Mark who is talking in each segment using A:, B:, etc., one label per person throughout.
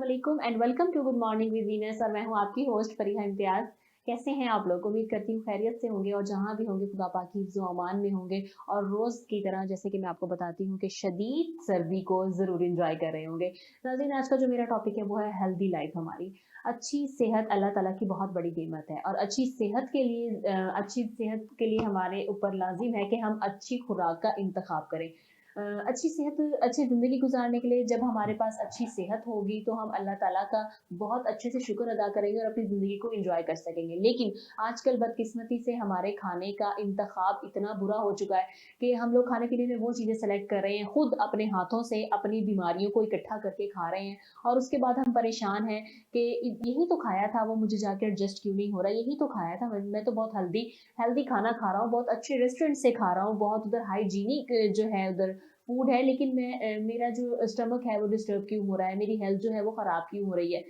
A: वालेकुम and welcome to good morning with Venus और मैं हूं आपकी होस्ट फरीहा इम्तियाज। कैसे हैं आप लोग? उम्मीद करती हूँ खैरियत से होंगे और जहां भी होंगे खुदा पाक की हिफ्ज़-ओ अमान में होंगे। और रोज की तरह जैसे कि मैं आपको बताती हूँ कि शदीद सर्दी को जरूर इंजॉय कर रहे होंगे। नाज़रीन, आज का जो मेरा टॉपिक है वो है हेल्दी लाइफ। हमारी अच्छी सेहत अल्लाह ताला की बहुत बड़ी नेमत है और अच्छी सेहत के लिए हमारे ऊपर लाजिम है कि हम अच्छी खुराक का इंतखाब करें। अच्छी सेहत अच्छी ज़िंदगी गुज़ारने के लिए जब हमारे पास अच्छी सेहत होगी तो हम अल्लाह ताला का बहुत अच्छे से शुक्र अदा करेंगे और अपनी ज़िंदगी को एंजॉय कर सकेंगे। लेकिन आजकल बदकिस्मती से हमारे खाने का इंतखाब इतना बुरा हो चुका है कि हम लोग खाने पीने में वो चीज़ें सेलेक्ट कर रहे हैं, खुद अपने हाथों से अपनी बीमारियों को इकट्ठा करके खा रहे हैं और उसके बाद हम परेशान हैं कि यही तो खाया था, वो मुझे जाके एडजस्ट क्यों नहीं हो रहा, यही तो खाया था, मैं तो बहुत हेल्दी हेल्दी खाना खा रहा हूँ, बहुत अच्छे रेस्टोरेंट से खा रहा हूँ, बहुत उधर हाइजीनिक जो है उधर फूड है, लेकिन मेरा जो स्टमक है वो डिस्टर्ब क्यों हो रहा है, मेरी हेल्थ जो है वो खराब क्यों हो रही है।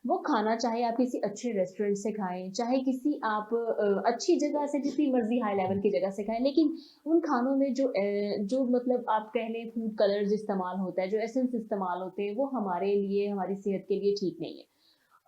A: वो खाना चाहे आप किसी अच्छे रेस्टोरेंट से खाएं, चाहे किसी आप अच्छी जगह से, जितनी मर्जी हाई लेवल की जगह से खाएं, लेकिन उन खानों में जो मतलब आप कह लें फूड कलर्स इस्तेमाल होता है, जो एसेंस इस्तेमाल होते हैं, वो हमारे लिए हमारी सेहत के लिए ठीक नहीं है।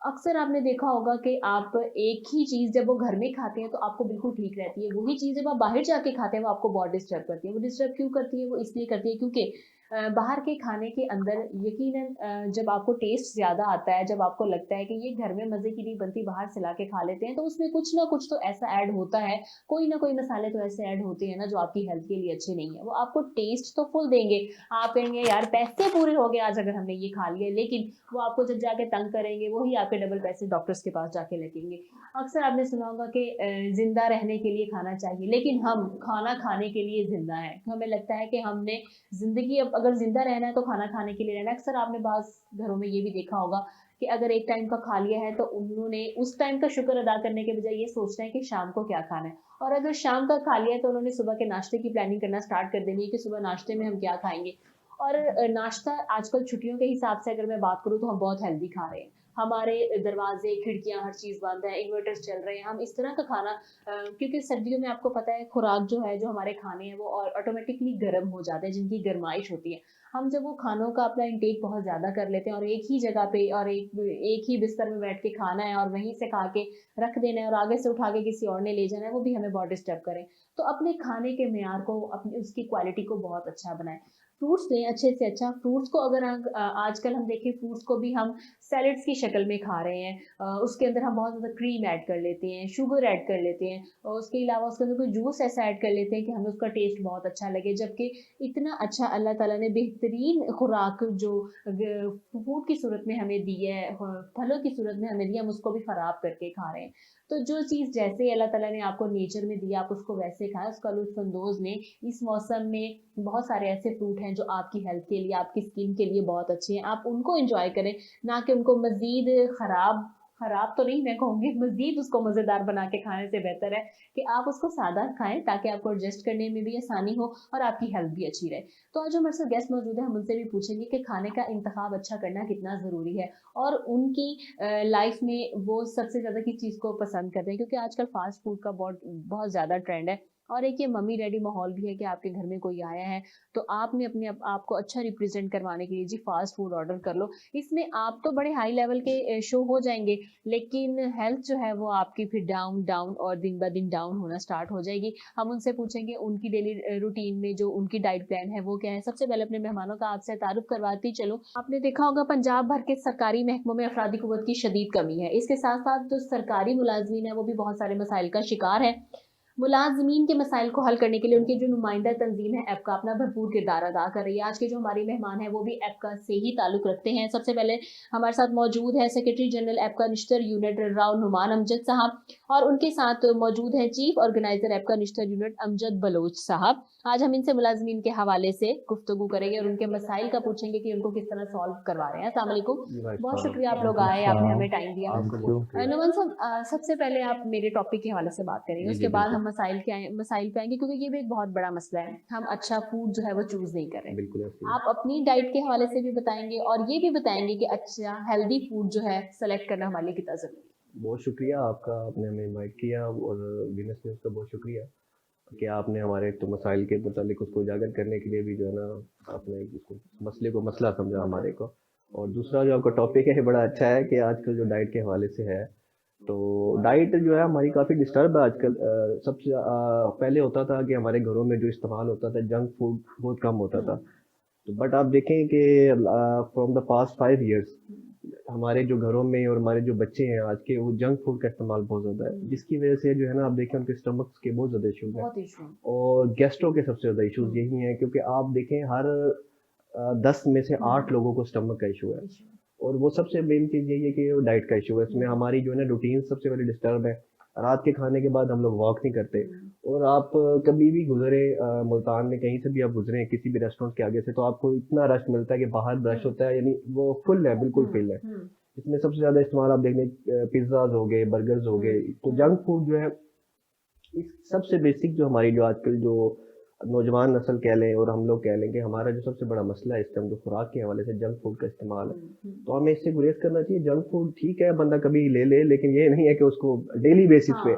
A: अक्सर आपने देखा होगा कि आप एक ही चीज़ जब वो घर में खाते हैं तो आपको बिल्कुल ठीक रहती है, वही चीज़ जब आप बाहर जाके खाते हैं वो आपको बहुत डिस्टर्ब करती है। वो डिस्टर्ब क्यों करती है? वो इसलिए करती है क्योंकि बाहर के खाने के अंदर यकीनन जब आपको टेस्ट ज़्यादा आता है, जब आपको लगता है कि ये घर में मज़े की नहीं बनती, बाहर से लाके खा लेते हैं, तो उसमें कुछ ना कुछ तो ऐसा ऐड होता है, कोई ना कोई मसाले तो ऐसे ऐड होते हैं ना जो आपकी हेल्थ के लिए अच्छे नहीं है। वो आपको टेस्ट तो फुल देंगे, आप कहेंगे यार पैसे पूरे हो गए आज अगर हमने ये खा लिया, लेकिन वो आपको जब जाके तंग करेंगे, वही आपके डबल पैसे डॉक्टर्स के पास जाके लगेंगे। अक्सर आपने सुना होगा कि ज़िंदा रहने के लिए खाना चाहिए, लेकिन हम खाना खाने के लिए ज़िंदा हैं। हमें लगता है कि हमने ज़िंदगी अब अगर ज़िंदा रहना है तो खाना खाने के लिए रहना है। अक्सर आपने बाज़ घरों में ये भी देखा होगा कि अगर एक टाइम का खा लिया है तो उन्होंने उस टाइम का शुक्र अदा करने के बजाय ये सोच रहे हैं कि शाम को क्या खाना है। और अगर शाम का खा लिया है तो उन्होंने सुबह के नाश्ते की प्लानिंग करना स्टार्ट कर देनी है कि सुबह नाश्ते में हम क्या खाएँगे। और नाश्ता आजकल छुट्टियों के हिसाब से अगर मैं बात करूँ तो हम बहुत हेल्दी खा रहे हैं। हमारे दरवाजे, खिड़कियाँ, हर चीज़ बंद है, इन्वर्टर्स चल रहे हैं। हम इस तरह का खाना क्योंकि सर्दियों में आपको पता है खुराक जो है, जो हमारे खाने हैं वो ऑटोमेटिकली गर्म हो जाते हैं, जिनकी गरमाइश होती है। हम जब वो खानों का अपना इंटेक बहुत ज़्यादा कर लेते हैं और एक ही जगह पे और एक ही बिस्तर में बैठ के खाना है और वहीं से खा के रख देना है और आगे से उठा के किसी और ने ले जाना है, वो भी हमें बहुत डिस्टर्ब करे। तो अपने खाने के मेयार को, अपनी उसकी क्वालिटी को बहुत अच्छा बनाएँ। फ्रूट्स लें अच्छे से अच्छा। फ्रूट्स को अगर आजकल हम देखें, फ्रूट्स को भी हम सैलेड्स की शक्ल में खा रहे हैं। उसके अंदर हम बहुत ज़्यादा क्रीम ऐड कर लेते हैं, शुगर ऐड कर लेते हैं और उसके अलावा उसके अंदर कोई जूस ऐसा ऐड कर लेते हैं कि हमें उसका टेस्ट बहुत अच्छा लगे। जबकि इतना अच्छा अल्लाह ताला ने बेहतरीन खुराक जो फूड की सूरत में हमें दी है, फलों की सूरत में हमें दी है, हम उसको भी खराब करके खा रहे हैं। तो जो चीज़ जैसे अल्लाह ताला ने आपको नेचर में दिया, आप उसको वैसे खाएँ, उसका लुत्फ़-अंदोज़ लें। इस मौसम में बहुत सारे ऐसे फ्रूट हैं जो आपकी हेल्थ के लिए, आपकी स्किन के लिए बहुत अच्छे हैं। आप उनको एन्जॉय करें, ना कि उनको मज़ीद खराब खराब तो नहीं मैं कहूँगी, मज़ीद उसको मज़ेदार बना के खाने से बेहतर है कि आप उसको सादा खाएँ ताकि आपको एडजस्ट करने में भी आसानी हो और आपकी हेल्थ भी अच्छी रहे। तो आज जो हमारे साथ गेस्ट मौजूद है, हम उनसे भी पूछेंगे कि खाने का इंतखाब अच्छा करना कितना ज़रूरी है और उनकी लाइफ में वो सबसे ज़्यादा किस चीज़ को पसंद करते हैं, क्योंकि आजकल फ़ास्ट फ़ूड का बहुत बहुत ज़्यादा ट्रेंड है और एक ये मम्मी-डैडी माहौल भी है कि आपके घर में कोई आया है, तो आपने अपने आप को अच्छा रिप्रेज़ेंट करवाने के लिए जी फ़ास्ट फ़ूड ऑर्डर कर लो। इसमें आप तो बड़े हाई लेवल के शो हो जाएँगे, लेकिन हेल्थ जो है वो आपकी फिर डाउन, डाउन और दिन-ब-दिन डाउन होना स्टार्ट हो जाएगी। हम उनसे पूछेंगे उनकी डेली रूटीन में जो उनकी डाइट प्लान है वो क्या है। सबसे पहले अपने मेहमानों का आपसे तारुफ़ करवाती चलूँ। आपने देखा होगा पंजाब भर के सरकारी महकमों में अफ़रादी क़ुव्वत की शदीद कमी है। इसके साथ-साथ जो सरकारी मुलाज़मीन हैं वो भी बहुत सारे मसाइल का शिकार हैं। मुलाज़मीन के मसाइल को हल करने के लिए उनकी जो नुमाइंदा तंज़ीम है एप्का अपना भरपूर किरदार अदा कर रही है। आज के जो हमारे मेहमान हैं वो भी एप्का से ही ताल्लुक़ रखते हैं। सबसे पहले हमारे साथ मौजूद है secretary general APCA Nishtar unit Rao Numan Amjad साहब और उनके साथ मौजूद हैं chief organiser APCA Nishtar unit Amjad Baloch साहब। आज हम इनसे मुलाज़मीन के हवाले से गुफ्तगू करेंगे और उनके मसाइल का पूछेंगे कि उनको किस तरह सॉल्व करवा रहे हैं। अस्सलाम वालेकुम।
B: जी, भाई
A: बहुत
B: साहब।
A: शुक्रिया आप लोग
B: वालेकुम
A: आए, आपने
B: सलाम।
A: हमें टाइम दिया।
B: आपका बहुत शुक्रिया।
A: नुमान साहब, सबसे पहले आप मेरे टॉपिक के हवाले से बात करेंगे,
B: जी, जी,
A: उसके बाद
B: बिल्कुल।
A: हम मसाइल पे आएँगे क्योंकि ये भी एक बहुत बड़ा मसला है। हम अच्छा फूड जो है वो चूज़ नहीं कर रहे।
B: बिल्कुल ऐसे ही
A: आप अपनी डाइट के हवाले से भी बताएँगे और ये भी बताएँगे कि अच्छा हेल्दी फूड जो है सेलेक्ट करना हमारे लिए कितना ज़रूरी है?
B: बहुत शुक्रिया आपका, आपने हमें इनवाइट किया और वीनस न्यूज़ का बहुत शुक्रिया कि आपने हमारे तो मसाइल के मुतालिक उसको उजागर करने के लिए भी जो है ना, आपने इसको मसले को मसला समझा हमारे को। और दूसरा जो आपका टॉपिक है बड़ा अच्छा है कि आजकल जो डाइट के हवाले से है, तो डाइट जो है हमारी काफ़ी डिस्टर्ब है आजकल। सबसे पहले होता था कि हमारे घरों में जो इस्तेमाल होता था जंक फूड बहुत कम होता था। तो बट आप देखें कि फ्रॉम द पास्ट 5 इयर्स हमारे जो घरों में और हमारे जो बच्चे हैं आज के, वो जंक फूड का इस्तेमाल बहुत ज़्यादा है, जिसकी वजह से जो है ना आप देखें उनके स्टमक्स के बहुत ज़्यादा इशूज़ हैं
A: बहुत इशू।
B: और गैस्ट्रो के सबसे ज़्यादा इशूज़ यही हैं, क्योंकि आप देखें हर 10 में से 8 लोगों को स्टमक का इशू है। और वो सबसे मेन चीज़ यही है कि वो डाइट का इशू है। इसमें हमारी जो है ना रूटीन सबसे पहले डिस्टर्ब है। रात के खाने के बाद हम लोग वॉक नहीं करते। और आप कभी भी गुजरे मुल्तान में कहीं से भी आप गुजरे किसी भी रेस्टोरेंट के आगे से, तो आपको इतना रश मिलता है कि बाहर रश होता है, यानी वो फुल है, बिल्कुल फुल है। इसमें सबसे ज़्यादा इस्तेमाल आप देख लें पिज़्ज़ाज हो गए, बर्गर्स हो गए। तो जंक फूड जो है इस सबसे बेसिक जो हमारी जो आजकल जो नौजवान नस्ल कह लें और हम लोग कह लें कि हमारा जो सबसे बड़ा मसला है इस टाइम जो खुराक के हवाले से जंक फूड का इस्तेमाल है। तो हमें इससे गुरेज करना चाहिए। जंक फूड ठीक है, बंदा कभी ले ले, लेकिन ये नहीं है कि उसको डेली बेसिस पे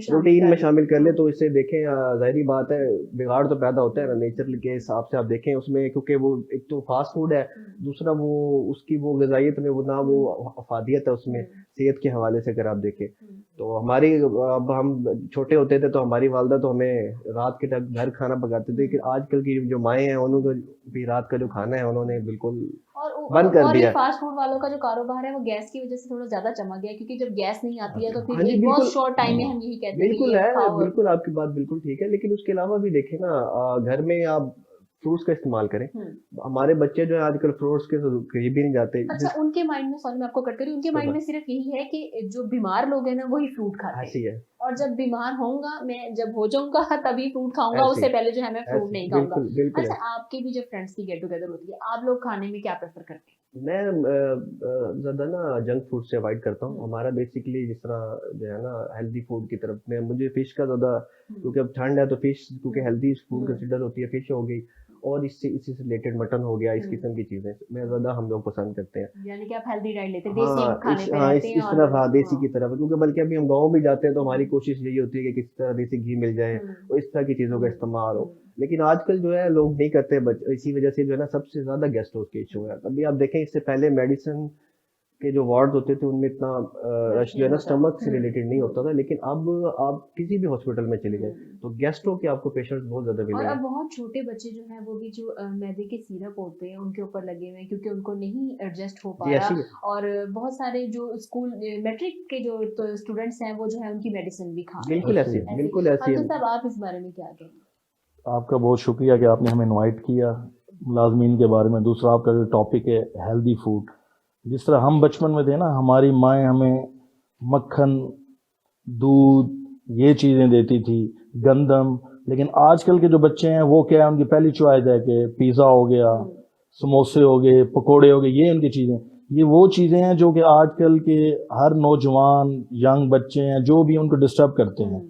B: रूटीन में शामिल कर ले। तो इससे देखें जाहिर बात है बिगाड़ तो पैदा होता है ना नेचर के हिसाब से। आप देखें उसमें, क्योंकि वो एक तो फास्ट फूड है, दूसरा वो उसकी वो गजाइत में वो ना वो अफादियत है उसमें सेहत के हवाले से। अगर आप देखें तो हमारी, अब हम छोटे होते थे तो हमारी वालदा तो हमें रात के टाइम घर खाना पकाते थे, लेकिन आजकल की जो माएँ हैं उनको भी रात का जो खाना है उन्होंने बिल्कुल बंद कर दिया।
A: ये फास्ट फूड वालों का जो कारोबार है वो गैस की वजह से थोड़ा ज्यादा चमक गया, क्योंकि जब गैस नहीं आती है तो
B: हाँ
A: फिर
B: जी
A: एक बहुत
B: बिल्कुल,
A: शॉर्ट टाइम में हम यही कहते हैं कि
B: बिल्कुल
A: ये
B: है,
A: खाओ।
B: बिल्कुल आपकी बात बिल्कुल ठीक है। लेकिन उसके अलावा भी देखें ना घर में आप फ्रूट्स का इस्तेमाल करें। हमारे बच्चे जो है आजकल फ्रूट्स के तो कहीं भी नहीं जाते।
A: अच्छा, उनके माइंड में, सॉरी मैं आपको कट करी, उनके माइंड में सिर्फ यही है कि जो बीमार लोग हैं ना वही फ्रूट खाते
B: ऐसी
A: हैं,
B: है,
A: और जब बीमार होऊंगा मैं, जब हो जाऊंगा तभी फ्रूट खाऊंगा,
B: ऐसी
A: उससे पहले जो है मैं फ्रूट
B: ऐसी
A: नहीं खाऊंगा।
B: बिल्कुल बिल्कुल
A: अच्छा,
B: ऐसी।
A: आपकी भी जब फ्रेंड्स की गेट टुगेदर होती है, आप लोग खाने में क्या प्रेफर करते हैं?
B: मैं ज़्यादा ना जंक फूड से अवॉइड करता हूँ। हमारा बेसिकली जिस तरह जो है ना हेल्दी फूड की तरफ में, मुझे फिश का ज़्यादा, क्योंकि अब ठंड है तो फिश क्योंकि हेल्दी फूड कंसिडर होती है, फिश हो गई और इसी से रिलेटेड मटन हो गया, इस किस्म की चीज़ें मैं ज़्यादा हम लोग पसंद करते हैं।
A: यानी कि आप हेल्दी डाइट लेते हैं,
B: हाँ
A: देसी खाने पे
B: हाँ
A: रहते हैं
B: इस
A: और
B: तरफ, हाँ देसी की तरफ, क्योंकि बल्कि अभी हम गाँव भी जाते हैं तो हमारी कोशिश यही होती है कि किसी तरह देसी घी मिल जाए और इस तरह की चीज़ों का इस्तेमाल हो। लेकिन आजकल जो है लोग नहीं करते, इसी वजह से जो है ना सबसे ज्यादा गैस्ट्रो के इशू है। अभी आप देखें इससे पहले मेडिसिन के जो वार्ड होते थे उनमें इतना रश जो है ना स्टमक से रिलेटेड नहीं होता था, लेकिन अब आप किसी भी हॉस्पिटल में चले जाए तो गैस्ट्रो के आपको पेशेंट्स बहुत ज्यादा
A: और
B: मिलेंगे।
A: अब बहुत छोटे बच्चे जो हैं वो भी जो मैदे के सिरप होते हैं उनके ऊपर लगे हुए हैं, क्योंकि उनको नहीं एडजस्ट हो पा
B: जी
A: रहा।
B: ऐसी है,
A: और बहुत सारे जो स्कूल मैट्रिक के जो तो स्टूडेंट्स हैं वो जो है उनकी मेडिसिन भी खा रहे हैं
B: बिल्कुल ऐसी है,
A: ऐसे।
B: बिल्कुल ऐसी है।
A: अंकित साहब, आप इस बारे में क्या कहेंगे?
C: आपका बहुत शुक्रिया कि आपने हमें इनवाइट किया मुलाजमीन के बारे में। दूसरा आपका जो टॉपिक है हेल्दी फूड, जिस तरह हम बचपन में थे ना, हमारी माएँ हमें मक्खन, दूध, ये चीज़ें देती थी, गंदम। लेकिन आजकल के जो बच्चे हैं वो क्या है, उनकी पहली चॉइस है कि पिज़्ज़ा हो गया, समोसे हो गए, पकोड़े हो गए, ये उनकी चीज़ें। ये वो चीज़ें हैं जो कि आजकल के हर नौजवान यंग बच्चे हैं जो भी उनको डिस्टर्ब करते हैं।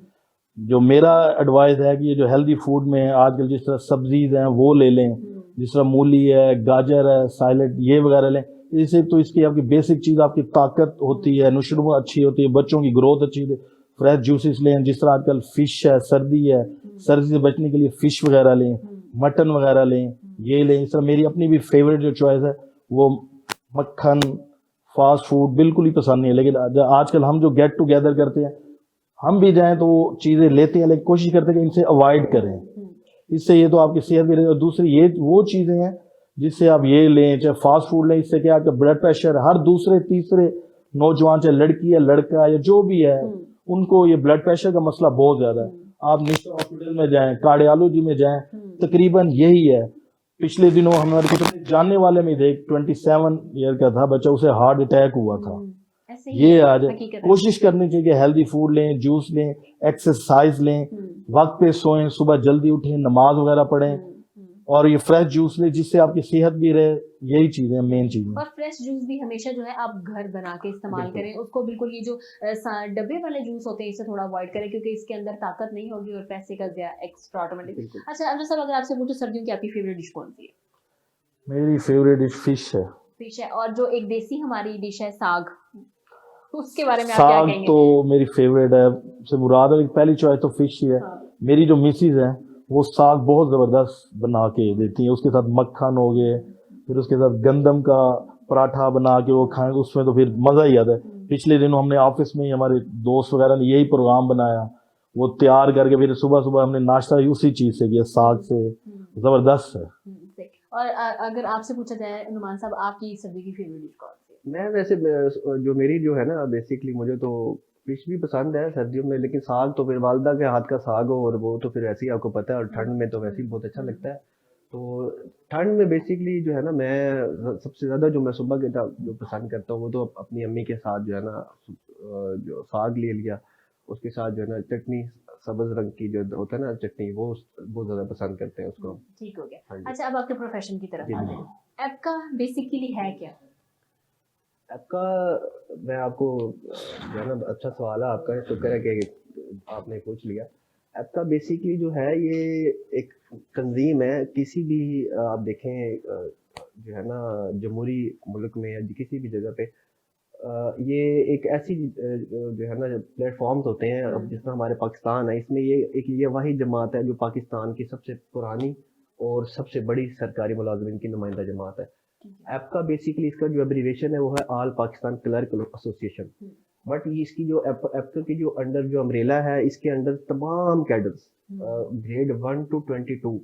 C: जो मेरा एडवाइस है कि ये जो हेल्दी फूड में है आजकल, जिस तरह सब्जीज हैं वो ले लें, जिस तरह मूली है, गाजर है, सैलेड ये वगैरह लें। इससे तो इसकी आपकी बेसिक चीज़, आपकी ताकत होती है, नुशुमा अच्छी होती है, बच्चों की ग्रोथ अच्छी होती है। फ्रेश जूसेस लें, जिस तरह आजकल फिश है, सर्दी है, सर्दी से बचने के लिए फिश वगैरह लें, मटन वगैरह लें, ये लें। इस तरह मेरी अपनी भी फेवरेट जो चॉइस है वो मक्खन, फास्ट फूड बिल्कुल ही पसंद नहीं है। लेकिन आजकल हम जो गेट टुगेदर करते हैं, हम भी जाएं तो वो चीज़ें लेते हैं, लेकिन कोशिश करते हैं कि इनसे अवॉइड करें। इससे ये तो आपकी सेहत भी रहेगी, और दूसरी ये वो चीज़ें हैं जिससे आप ये लें, चाहे फास्ट फूड लें, इससे क्या आपका ब्लड प्रेशर, हर दूसरे तीसरे नौजवान, चाहे लड़की है लड़का या जो भी है, उनको ये ब्लड प्रेशर का मसला बहुत ज़्यादा है। आप निश्चित हॉस्पिटल में जाएं, कार्डियोलॉजी में जाएं, तकरीबन यही है। पिछले दिनों हमारे कुछ जानने वाले में थे, 27 ईयर का था बच्चा, उसे हार्ट अटैक हुआ था। ये आज कोशिश करनी चाहिए कि हेल्दी फूड लें, जूस लें, एक्सरसाइज लें, वक्त पे सोएं, सुबह जल्दी उठें, नमाज वगैरह पढ़ें, और ये फ्रेश जूस लें जिससे आपकी सेहत भी रहे। यही चीजें मेन चीजें।
A: और फ्रेश जूस भी हमेशा जो है आप घर बना के इस्तेमाल करें उसको, बिल्कुल ये जो डब्बे वाले जूस होते हैं इसे थोड़ा अवॉइड करें, क्योंकि इसके अंदर ताकत नहीं होगी और पैसे का एक्स्ट्रा ऑटोमेटिक। अच्छा अमजद साहब, अगर आपसे पूछूं सर्दियों की आपकी फेवरेट डिश कौन सी है?
C: मेरी फेवरेट डिश फिश है।
A: फिश है, और जो एक देसी हमारी डिश है साग, उसके बारे में आप क्या कहेंगे?
C: तो मेरी फेवरेट है, से मुराद है, पहली चॉइस तो फिश ही है। मेरी जो मिसेज है वो साग बहुत जबरदस्त बना के देती है, उसके साथ मक्खन हो गए, फिर उसके साथ गंदम का पराठा बना के वो खाएं, उसमें तो फिर मजा ही आता है। पिछले दिनों हमने ऑफिस में ही हमारे दोस्त वगैरह ने यही प्रोग्राम बनाया, वो तैयार करके फिर सुबह सुबह हमने नाश्ता ही उसी चीज से किया, साग से। जबरदस्त है।
A: सही। और अगर आपसे पूछा जाए नुमान साहब, आपकी सर्दी की फेवरेट डिश कौन सी है?
B: मैं वैसे जो मेरी जो है ना, बेसिकली मुझे तो फिश भी पसंद है सर्दियों में, लेकिन साग तो फिर वालदा के हाथ का साग हो, और वो तो फिर ऐसे ही आपको पता है, और ठंड में तो वैसे ही बहुत अच्छा लगता है। तो ठंड में बेसिकली जो है ना, मैं सबसे ज़्यादा जो मैं सुबह के टाइम जो पसंद करता हूँ, वो तो अपनी अम्मी के साथ जो है ना, जो साग ले लिया, उसके साथ जो है ना चटनी, सब्ज रंग की जो होता है ना चटनी, वो बहुत ज़्यादा पसंद करते हैं उसको।
A: ठीक हो गया।
B: हाँ जी।
A: अच्छा, अब आपके प्रोफेशन की तरफ
B: जी,
A: आते हैं। आपका बेसिकली है क्या?
B: आपका, मैं आपको जो है ना, अच्छा सवाल है आपका, शुक्र है कि आपने पूछ लिया। आपका बेसिकली जो है, ये एक तंजीम है, किसी भी आप देखें जो है ना, जमहूरी मुल्क में या किसी भी जगह पे, ये एक ऐसी जो है ना प्लेटफॉर्म्स होते हैं, अब जिसमें हमारे पाकिस्तान है, इसमें ये वही जमात है जो पाकिस्तान की सबसे पुरानी और सबसे बड़ी सरकारी मुलाजमीन की नुमाइंदा जमात है। आपका बेसिकली इसका जो एब्रीवेशन है वो है all Pakistan clerk association. But ये इसकी जो आपका की जो अंडर जो अम्ब्रेला है, इसके अंडर तमाम कैडर्स ग्रेड 1 to 22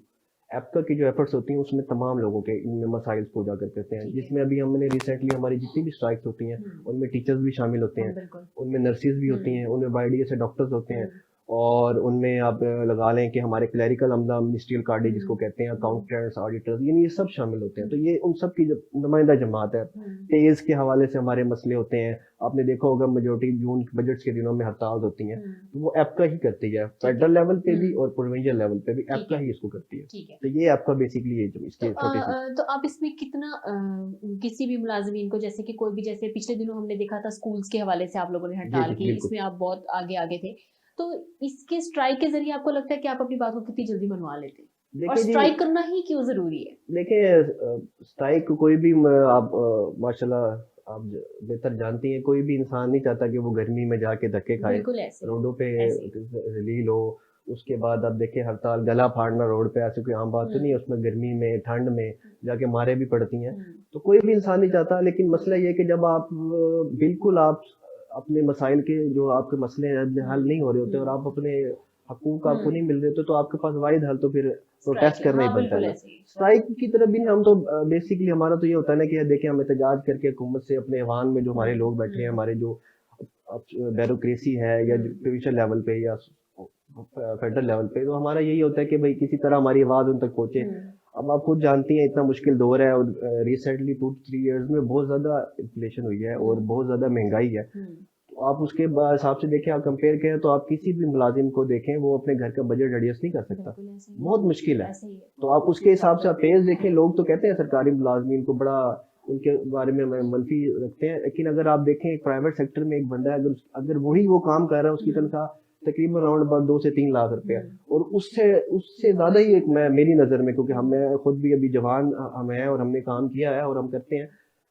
B: आपका की जो एफर्ट्स होती हैं, उसमें तमाम लोगों के इनमें मसाइल को उजागर करते हैं, जिसमें अभी हमने रिसेंटली हमारी जितनी भी स्ट्राइक्स होती हैं, उनमें टीचर्स भी शामिल होते हैं, उनमें नर्सिस भी होती हैं, उनमें बाईडीए से डॉक्टर्स होते हैं, और उनमें आप लगा लें कि हमारे क्लरिकल अमला, मिनिस्ट्रियल कार्डी जिसको कहते हैं, अकाउंटेंट्स, ऑडिटर्स, ये सब शामिल होते हैं। तो ये उन सब की नुमाइंदा जमात है। तेज के हवाले से हमारे मसले होते हैं, आपने देखा होगा मेजोरिटी जून बजट्स के दिनों में हड़ताल होती हैं, तो वो आपका ही करती है, फेडरल लेवल पे भी और प्रोविंशियल लेवल पे भी आपका ही इसको करती है। तो ये आपका बेसिकली ये जो इसके छोटे से।
A: तो आप इसमें कितना किसी भी मुलाजमीन को, जैसे कि कोई भी, जैसे पिछले दिनों हमने देखा था स्कूल्स के हवाले से आप लोगों ने हड़ताल की, इसमें आप बहुत आगे आगे थे, तो इसके स्ट्राइक के जरिए आपको लगता है कि आप अपनी बात को कितनी जल्दी मनवा लेते हैं, और स्ट्राइक करना ही क्यों जरूरी है?
B: देखिए, स्ट्राइक कोई भी आप माशाल्लाह आप बेहतर जानती हैं, कोई भी इंसान नहीं चाहता कि वो गर्मी में जाके धक्के खाए, रोडों पे रिलील हो, उसके बाद आप देखें हड़ताल, गला फाड़ना रोड पे, ऐसी कोई आम बात तो नहीं है, उसमें गर्मी में ठंड में जाके मारे भी पड़ती हैं, तो कोई भी इंसान नहीं चाहता। लेकिन मसला ये है कि जब आप बिल्कुल आप अपने मसाइल के जो आपके मसले हल नहीं हो रहे होते और आप अपने हकूक आपको नहीं मिल रहे होते, तो आपके पास वाहिद हल तो फिर प्रोटेस्ट करना ही बनता है। स्ट्राइक की तरफ भी हम तो बेसिकली हमारा तो ये होता है ना कि देखें, हम एहतजाज करके हुकूमत से अपने ऐवान में जो हमारे लोग बैठे हैं, हमारे जो ब्यूरोक्रेसी है या प्रोविंशियल लेवल पे या फेडरल लेवल पे, तो हमारा यही होता है कि भाई किसी तरह हमारी आवाज़ उन तक पहुंचे। अब आप खुद जानती हैं इतना मुश्किल दौर है, और रिसेंटली 2-3 इयर्स में बहुत ज़्यादा इन्फ्लेशन हुई है और बहुत ज़्यादा महंगाई है। तो आप उसके हिसाब से देखें, आप कंपेयर करें, तो आप किसी भी मुलाजिम को देखें, वो अपने घर का बजट एडजस्ट नहीं कर सकता, बहुत मुश्किल है। तो आप उसके हिसाब से आप पेज देखें, लोग तो कहते हैं सरकारी मुलाजमीन को बड़ा उनके बारे में मनफी रखते हैं, लेकिन अगर आप देखें एक प्राइवेट सेक्टर में एक बंदा है, अगर वही वो काम कर रहा है, उसकी तनख्वाह तकरीबन अराउंड अबाउट 2 से 3 लाख रुपया, और उससे ज़्यादा ही एक मेरी नज़र में, क्योंकि हमें खुद भी अभी जवान हम हैं और हमने काम किया है और हम करते हैं,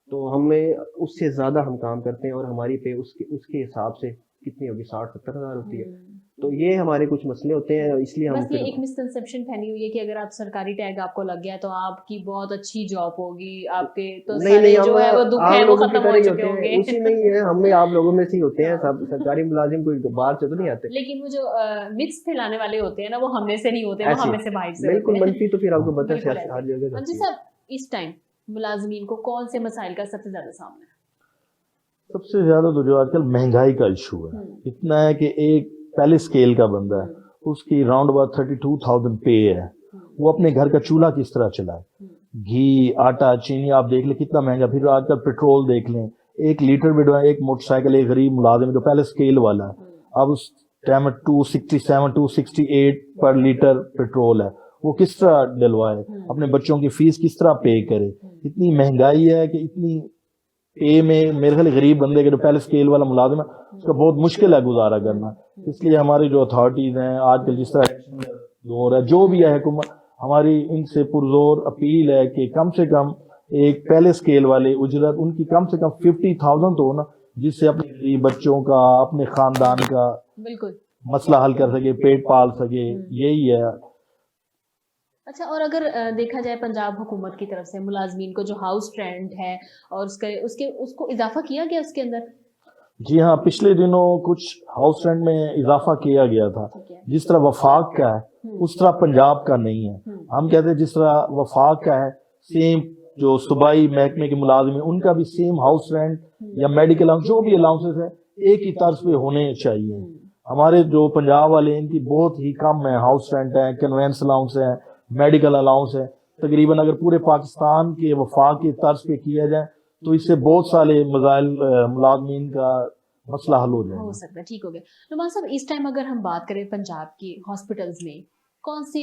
B: तो हमें उससे ज़्यादा हम काम करते हैं, और हमारी पे उसके हिसाब से कितनी होगी, 60-70 हज़ार होती है। तो ये हमारे कुछ मसले होते हैं, इसलिए हम
A: बस ये एक मिसकंसेप्शन फैली हुई है कि अगर आप सरकारी टैग आपको लग गया तो आपकी बहुत अच्छी जॉब होगी, आपके तो सारे जो है वो दुख है वो खत्म हो चुके होंगे।
B: उसी में ही है, हमें आप लोगों में से ही होते हैं, सब सरकारी मुलाजिम कोई बाहर से तो नहीं आते।
A: लेकिन वो जो मिक्स फैलाने वाले होते हैं ना, वो हमें से नहीं होते, वो हमें से बाहर से
B: बिल्कुल मनफी, तो फिर आपको पता है
A: बिल्कुल
B: हर जगह।
A: जी साहब, इस टाइम मुलाजमीन को कौन से मसाइल का सबसे ज्यादा सामना है?
C: सबसे ज्यादा तो जो आजकल महंगाई का इशू है, इतना है कि एक पहले स्केल का बंदा है, उसकी राउंड अबाउट 32,000 पे है, वो अपने घर का चूल्हा किस तरह चलाए, घी, आटा, चीनी आप देख लें कितना महंगा, फिर आजकल पेट्रोल देख लें, 1 लीटर भी एक मोटरसाइकिल एक गरीब मुलाजिम जो पहले स्केल वाला है, अब उस टाइम 267 268 पर लीटर पेट्रोल है, वो किस तरह डलवाए, अपने बच्चों की फीस किस तरह पे करे, इतनी महंगाई है कि इतनी पे में मेरे ख्याल गरीब बंदे के जो पहले स्केल वाला मुलाजिम है उसका बहुत मुश्किल है गुजारा करना। इसलिए हमारी जो अथॉरिटीज हैं आजकल जिस तरह दौर है, जो भी है हुकूमत, हमारी इनसे पुरजोर अपील है कि कम से कम एक पहले स्केल वाले उजरत उनकी कम से कम 50,000 तो हो ना, जिससे अपने गरीब बच्चों का, अपने खानदान का
A: बिल्कुल
C: मसला हल कर सके, पेट पाल सके, यही है।
A: अच्छा, और अगर देखा जाए पंजाब हुकूमत की तरफ से मुलाजमीन को जो हाउस रेंट है और उसको इजाफा किया गया उसके अंदर?
C: जी हाँ, पिछले दिनों कुछ हाउस रेंट में इजाफा किया गया था।
A: ठीक है।
C: जिस तरह वफाक का है उस तरह पंजाब का नहीं है। हम कहते हैं जिस तरह वफाक का है, सेम जो सूबाई महकमे के मुलाजिम उनका भी सेम हाउस रेंट या मेडिकल अलाउंस जो भी अलाउंसेस है एक ही तर्ज पे होने चाहिए। हमारे जो पंजाब वाले हैं इनकी बहुत ही कम है, हाउस रेंट है, कन्वेंस अलाउंस है, मेडिकल अलाउंस है। तकरीबन अगर पूरे पाकिस्तान के वफाक के तर्ज पे किया जाए तो इससे बहुत सारे मसाइल मुलाजमीन का मसला हल हो
A: हो
C: जाएगा।
A: सकता है, ठीक हो गया। नुमान साहब, इस टाइम अगर हम बात करें पंजाब की हॉस्पिटल्स में, कौन से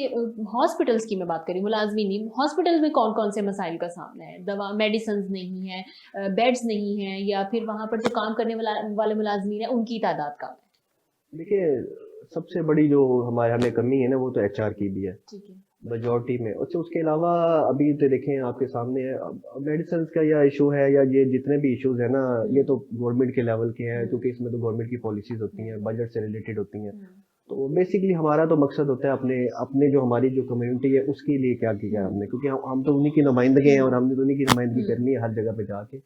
A: हॉस्पिटल्स की मैं बात करी, मुलाजमीन नहीं, हॉस्पिटल में कौन कौन से मसाइल का सामना है? दवा मेडिसिन नहीं है, बेड्स नहीं है, या फिर वहां पर जो काम करने वाले मुलाजमीन है उनकी तादाद कम है?
B: देखिए, सबसे बड़ी जो हमारे हमें कमी है ना वो तो एचआर की भी है
A: ठीक है।
B: मेजोरिटी में। अच्छा, उसके अलावा अभी तो देखें आपके सामने मेडिसिन का या इशू है या ये जितने भी इश्यूज है ना, ये तो गवर्नमेंट के लेवल के हैं, क्योंकि इसमें तो गवर्नमेंट की पॉलिसीज होती हैं, बजट से रिलेटेड होती हैं। तो बेसिकली हमारा तो मकसद होता है अपने अपने जो हमारी जो कम्युनिटी है उसके लिए क्या किया है हमने, क्योंकि हम तो उन्हीं की नुमाइंदगी हैं और हमने तो उन्हीं की नुमाइंदगी करनी है हर जगह पे जाके।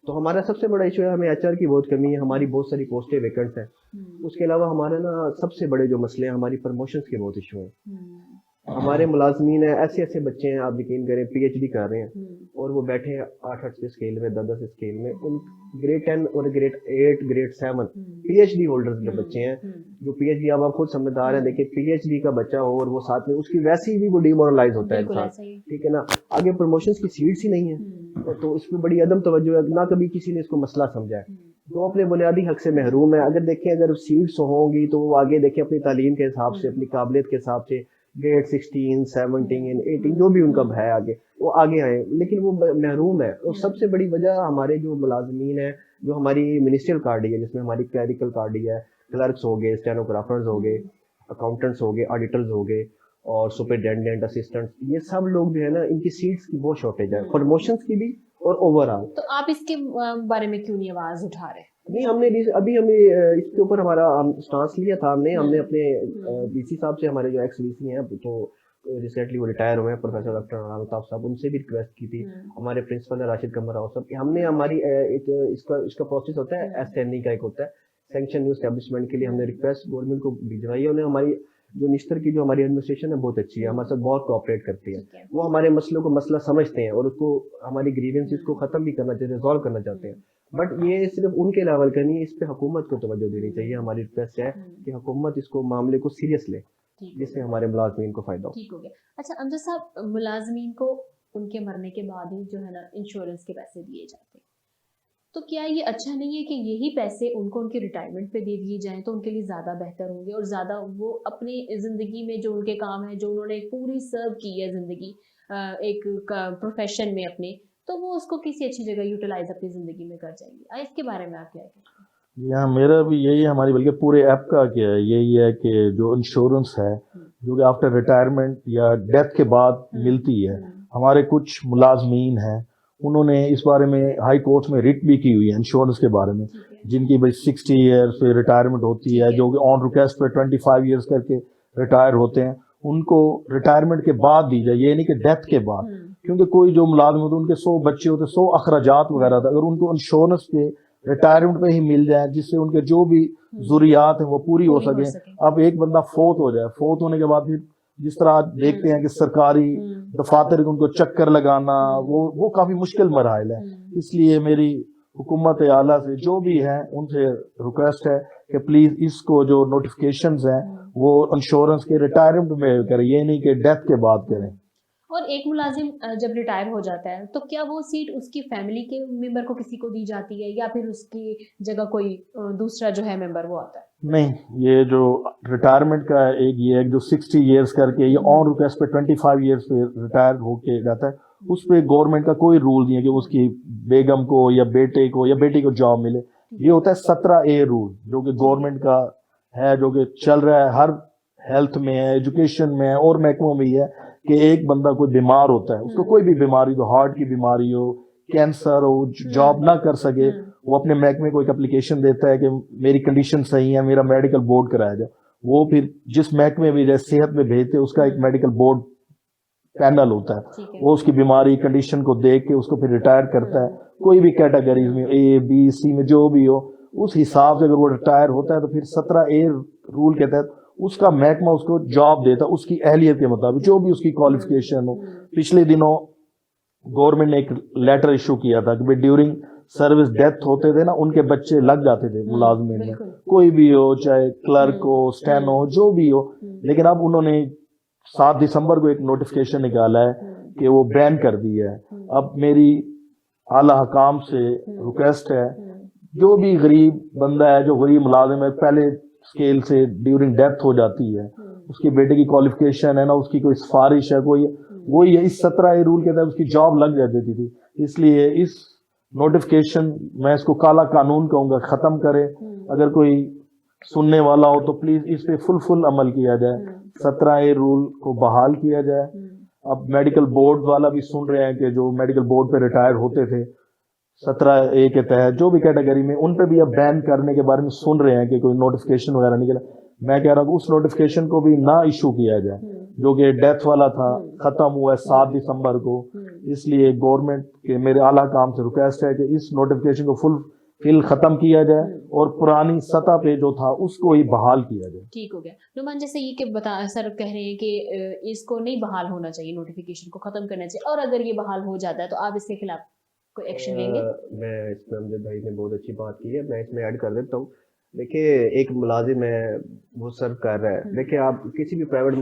B: तो हमारा सबसे बड़ा इशू है, हमें एचआर की बहुत कमी है, हमारी बहुत सारी पोस्टें वैकेंट है। उसके अलावा हमारे ना सबसे बड़े जो मसले हैं हमारी प्रमोशंस के बहुत इशू हैं। हमारे मुलाजमीन है, ऐसे ऐसे बच्चे हैं, आप यकीन करें पीएचडी कर रहे हैं और वो बैठे हैं 8-8 के स्केल में, 10-10 स्केल में, उन ग्रेड 10 और ग्रेड 8 ग्रेड 7 पीएचडी होल्डर्स के बच्चे हैं जो पीएचडी, अब आप खुद समझदार हैं, देखिए पीएचडी का बच्चा हो और वो साथ में उसकी वैसे ही भी वो डिमोरलाइज होता है
A: बिल्कुल
B: इंसान,
A: ऐसा ही।
B: ठीक है ना। आगे प्रमोशंस की सीट्स ही नहीं है, तो इसमें बड़ी अदम तवज्जो है, ना कभी किसी ने इसको मसला समझा है। तो अपने बुनियादी हक से महरूम है। अगर देखें अगर सीट्स होंगी तो वो आगे देखें अपनी तालीम के हिसाब से, अपनी काबिलियत के हिसाब से ग्रेड 16, 17, 18 जो भी उनका है आगे वो आगे आए, लेकिन वो महरूम है। और सबसे बड़ी वजह हमारे जो मुलाजमीन है, जो हमारी मिनिस्ट्रियल कार्डी है, जिसमें हमारी क्लरिकल कार्डी है, क्लर्क्स हो गए, स्टेनोग्राफर्स हो गए, अकाउंटेंट्स हो गए, ऑडिटर्स हो गए और सुपरिटेंडेंट असिस्टेंट्स, ये सब लोग जो है ना इनकी सीट्स की बहुत शॉर्टेज है, प्रमोशंस की भी और ओवरऑल।
A: तो आप इसके बारे में क्यों नहीं आवाज उठा रहे?
B: नहीं, हमने अभी हमें इसके ऊपर हमारा स्टांस लिया था, हमने अपने वीसी साहब से, हमारे जो एक्स वीसी हैं तो रिसेंटली वो रिटायर हुए हैं, प्रोफेसर डॉक्टर अल्ताफ साहब, उनसे भी रिक्वेस्ट की थी। हमारे प्रिंसिपल है राशिद कमर राव साहब, हमने हमारी एक इसका प्रोसेस होता है एसएनई का, एक होता है सैंक्शन न्यू एस्टेब्लिशमेंट के लिए, हमने रिक्वेस्ट गवर्नमेंट को भिजवाई है। उन्हें हमारी जो निश्तर की जो हमारी एडमिनिस्ट्रेशन है बहुत अच्छी है, हमारे साथ बहुत कोऑपरेट करती है, वो हमारे मसलों को मसला समझते हैं और उसको हमारी ग्रीवेंसेस को खत्म भी करना चाहिए, रिजॉल्व करना चाहते हैं। बट ये सिर्फ उनके लेवल का नहीं है, इस पे हुकूमत को तवज्जो देनी चाहिए। हमारी रिक्वेस्ट है कि हुकूमत इसको मामले को सीरियस ले, जिससे हमारे मुलाजमीन को फायदा हो।
A: ठीक हो गया। अच्छा अमजद साहब, मुलाजमीन को उनके मरने के बाद ही जो है ना इंश्योरेंस के पैसे दिए जाते हैं, तो क्या ये अच्छा नहीं है कि यही पैसे उनको उनके रिटायरमेंट पे दे दिए जाएं तो उनके लिए ज़्यादा बेहतर होंगे और ज़्यादा वो अपनी ज़िंदगी में जो उनके काम है, जो उन्होंने पूरी सर्व की है ज़िंदगी एक प्रोफेशन में अपने, तो वो उसको किसी अच्छी जगह यूटिलाइज अपनी ज़िंदगी में कर जाएंगे? इसके बारे में आप क्या कहते हैं?
C: यहाँ मेरा भी यही है, हमारी बल्कि पूरे ऐप का क्या है यही है कि जो इंश्योरेंस है जो कि आफ्टर रिटायरमेंट या डेथ के बाद मिलती है, हमारे कुछ मुलाजमीन हैं उन्होंने इस बारे में हाई कोर्ट में रिट भी की हुई है इंश्योरेंस के बारे में, जिनकी भाई 60 ईयर्स पे रिटायरमेंट होती है, जो कि ऑन रिक्वेस्ट पे 25 ईयर्स करके रिटायर होते हैं, उनको रिटायरमेंट के बाद दी जाए, ये नहीं कि डेथ के बाद। क्योंकि कोई जो मुलाजिम होते उनके 100 बच्चे होते, 100 अखराजात वगैरह था, अगर उनको इंश्योरेंस पे रिटायरमेंट पे ही मिल जाए जिससे उनके जो भी जरूरियात हैं वो पूरी हो सके। अब एक बंदा फोत हो जाए, फोत होने के बाद फिर जिस तरह आज देखते हैं कि सरकारी दफातर उनको चक्कर लगाना, वो काफी मुश्किल मराहल है। इसलिए मेरी हुकूमत आला से जो भी है उनसे रिक्वेस्ट है कि प्लीज इसको जो नोटिफिकेशंस हैं वो इंश्योरेंस के रिटायरमेंट में करें, ये नहीं कि डेथ के बाद करें।
A: और एक मुलाजिम जब रिटायर हो जाता है तो क्या वो सीट उसकी फैमिली के मेंबर को किसी को दी जाती है या फिर उसकी जगह कोई दूसरा जो है मेंबर वो आता है?
C: नहीं, ये जो रिटायरमेंट का एक ये है जो 60 इयर्स करके ये ऑन रिक्वेस्ट पे 25 इयर्स पे रिटायर होके जाता है, उस पे गवर्नमेंट का कोई रूल नहीं है कि उसकी बेगम को या बेटे को या बेटी को जॉब मिले। ये होता है 17A रूल जो कि गवर्नमेंट का है, जो कि चल रहा है, हर हेल्थ में है, एजुकेशन में है और महकमों में है कि एक बंदा कोई बीमार होता है, उसको कोई भी बीमारी हो, हार्ट की बीमारी हो, कैंसर हो, जॉब ना कर सके, वो अपने महकमे को एक एप्लीकेशन देता है कि मेरी कंडीशन सही है, मेरा मेडिकल बोर्ड कराया जाए। वो फिर जिस महकमे भी सेहत में भेजते हैं उसका एक मेडिकल बोर्ड पैनल होता है,
A: ठीक है।
C: वो उसकी बीमारी कंडीशन को देख के उसको फिर रिटायर करता है। कोई भी कैटेगरी में ए बी सी में जो भी हो, उस हिसाब से अगर वो रिटायर होता है तो फिर 17A रूल के तहत उसका महकमा उसको जॉब देता है उसकी अहलियत के मुताबिक, जो भी उसकी क्वालिफिकेशन हो। पिछले दिनों गवर्नमेंट ने एक लेटर इशू किया था कि भाई ड्यूरिंग सर्विस डेथ होते थे ना, उनके बच्चे लग जाते थे मुलाजमे में,
A: बिल्कुल।
C: कोई भी हो, चाहे क्लर्क हो, स्टेनो हो, जो भी हो। लेकिन अब उन्होंने 7 दिसंबर को एक नोटिफिकेशन निकाला है कि वो बैन कर दिया है। अब मेरी आला हकाम से रिक्वेस्ट है, जो भी गरीब बंदा है, जो गरीब मुलाजिम है, पहले स्केल से ड्यूरिंग डेथ हो जाती है, उसके बेटे की क्वालिफिकेशन है ना, उसकी कोई सिफारिश है कोई, वो ये इस 17A रूल के तहत उसकी जॉब लग जाती थी। इसलिए इस नोटिफिकेशन, मैं इसको काला कानून कहूंगा, खत्म करे। अगर कोई सुनने वाला हो तो प्लीज इस पे फुल अमल किया जाए, 17A रूल को बहाल किया जाए। अब मेडिकल बोर्ड वाला भी सुन रहे हैं कि जो मेडिकल बोर्ड पे रिटायर होते थे 17A के तहत, जो भी कैटेगरी में, उन पे भी अब बैन करने के बारे में सुन रहे हैं कि कोई नोटिफिकेशन वगैरह निकला। मैं कह रहा हूँ उस नोटिफिकेशन को भी ना इशू किया जाए, जो कि डेथ वाला था, खत्म हुआ है 7 दिसंबर को। इसलिए गवर्नमेंट के मेरे आला काम से रिक्वेस्ट है कि इस नोटिफिकेशन को फिल खत्म किया जाए और पुरानी सतह पे जो था उसको ही बहाल किया जाए।
A: ठीक हो गया। नुमान, जैसे ये कि सर कह रहे हैं कि इसको नहीं बहाल होना चाहिए, नोटिफिकेशन को खत्म करना चाहिए, और अगर ये बहाल हो जाता है तो आप इसके खिलाफ कोई एक्शन लेंगे?
B: मैं इसमें, अमजद भाई ने बहुत अच्छी बात की है, मैं इसमें ऐड कर देता हूँ। देखिए, एक मुलाजिम है, वो सर्व कर रहा है। देखिए, आप किसी भी प्राइवेट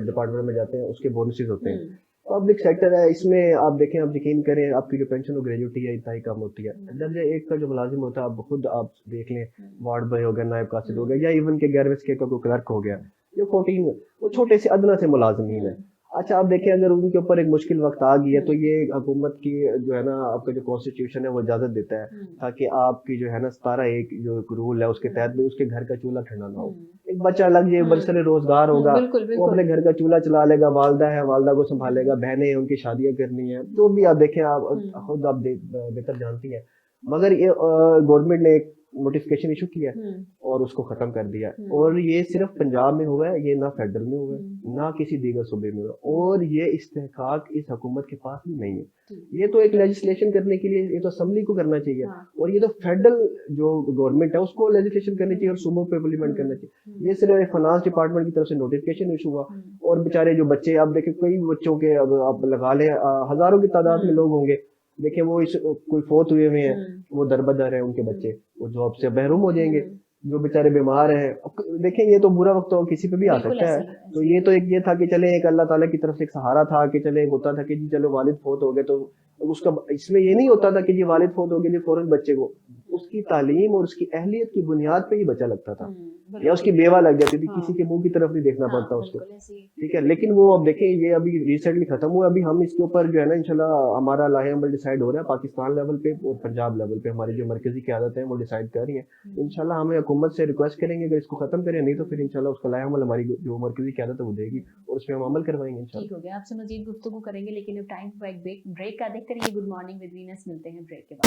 B: डिपार्टमेंट में जाते हैं, उसके बोनसेस होते हैं। पब्लिक सेक्टर है, इसमें आप देखें, आप यकीन करें, आपकी जो पेंशन और ग्रेजुटी है इतना ही कम होती है। दर्जा एक का जो मुलाजिम होता है, आप खुद आप देख लें, वार्ड बॉय हो गया, नायब कासिद हो गया, या इवन के गैर के का कोई क्लर्क हो गया, जो 14, वो छोटे से अदना से मुलाजिमीन है। अच्छा, आप देखें, अगर उनके ऊपर एक मुश्किल वक्त आ गई है तो ये हुकूमत की जो है ना, आपका जो कॉन्स्टिट्यूशन है वो इजाजत देता है ताकि आपकी जो है ना 17A जो रूल है उसके तहत भी उसके घर का चूल्हा ठंडा ना हो। एक बच्चा लग जाए, बरसरे रोजगार होगा, वो अपने घर का चूल्हा चला लेगा, वालदा है, वालदा को संभालेगा, बहनें हैं, उनकी शादियां करनी है, जो भी आप देखें, आप खुद आप बेहतर जानती हैं। मगर ये गवर्नमेंट ने एक नोटिफिकेशन इशू किया और उसको खत्म कर दिया, और ये सिर्फ पंजाब में हुआ है, ये ना फेडरल में हुआ है, ना किसी दीगर सूबे में हुआ, और ये इस्तेहकाक इस हुकूमत के पास भी नहीं है। ये तो एक लेजिस्लेशन करने के लिए ये तो असेंबली को करना चाहिए, और ये तो फेडरल जो गवर्नमेंट है उसको लेजिस्लेशन करनी चाहिए और सूबों पे इम्प्लीमेंट करना चाहिए। ये सिर्फ फाइनेंस डिपार्टमेंट की तरफ से नोटिफिकेशन इशू हुआ, और बेचारे जो बच्चे, आप देखें, कई बच्चों के, अब आप लगा लें, हजारों की तादाद में लोग होंगे, देखिए वो कोई फोत हुए हुए हैं, वो दरबदर है, उनके बच्चे वो जॉब से महरूम हो जाएंगे, जो बेचारे बीमार हैं। देखें, ये तो बुरा वक्त तो किसी पे भी आ सकता है। तो ये तो एक ये था कि चले, एक अल्लाह ताला की तरफ से एक सहारा था कि चले, होता था कि जी चलो वालिद फोत हो गए, तो उसका इसमें ये नहीं होता था कि जी वालिद फोत हो गए, जी फौरन बच्चे को उसकी तालीम और उसकी अहलियत की बुनियाद पे ही बच्चा लगता था, या उसकी बेवा लग जाती थी, किसी के मुंह की तरफ नहीं देखना पड़ता उसको, ठीक है। लेकिन वो अब देखें, ये अभी रिसेंटली खत्म हुआ, अभी हम इसके ऊपर जो है ना, इंशाल्लाह हमारा लाहे अमल डिसाइड हो रहा है पाकिस्तान लेवल पे और पंजाब लेवल पे, हमारी जो मरकजी क़यादत है वो डिसाइड कर रही है। इंशाल्लाह हमें हुकूमत से रिक्वेस्ट करेंगे अगर इसको खत्म करें, नहीं तो फिर इंशाल्लाह उसका लाहे अमल हमारी जो मरकजी क़यादत है वो देगी और उसमें हम अमल करवाएंगे इंशाल्लाह।
A: ठीक हो गया, आपसे मजीद गुफ्तगू करेंगे, लेकिन अब टाइम हुआ एक ब्रेक का। देखते रहिए गुड मॉर्निंग विद वीनस, मिलते हैं ब्रेक के बाद।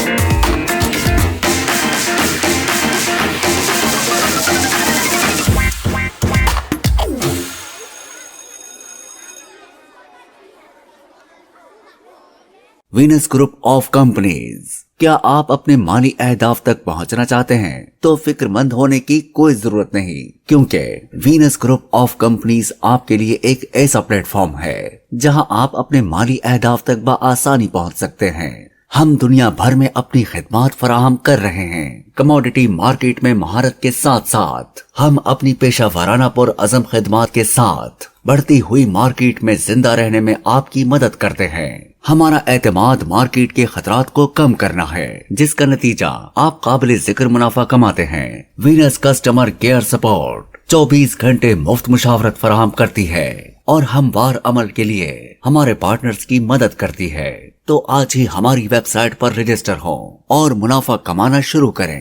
D: वीनस ग्रुप ऑफ कंपनीज, क्या आप अपने माली अहदाफ तक पहुंचना चाहते हैं? तो फिक्रमंद होने की कोई जरूरत नहीं, क्योंकि वीनस ग्रुप ऑफ कंपनीज आपके लिए एक ऐसा प्लेटफॉर्म है जहां आप अपने माली अहदाफ तक बआसानी पहुंच सकते हैं। हम दुनिया भर में अपनी खिदमात फराहम कर रहे हैं। कमोडिटी मार्केट में महारत के साथ साथ हम अपनी पेशा वाराना पुर अज़म खिदमात के साथ बढ़ती हुई मार्केट में जिंदा रहने में आपकी मदद करते हैं। हमारा एतमाद मार्केट के खतरात को कम करना है, जिसका नतीजा आप काबिल जिक्र मुनाफा कमाते हैं। वीनस कस्टमर केयर सपोर्ट 24 घंटे मुफ्त मुशावरत फराहम करती है और हमवार अमल के लिए हमारे पार्टनर्स की मदद करती है। तो आज ही हमारी वेबसाइट पर रजिस्टर हों और मुनाफा कमाना शुरू करें।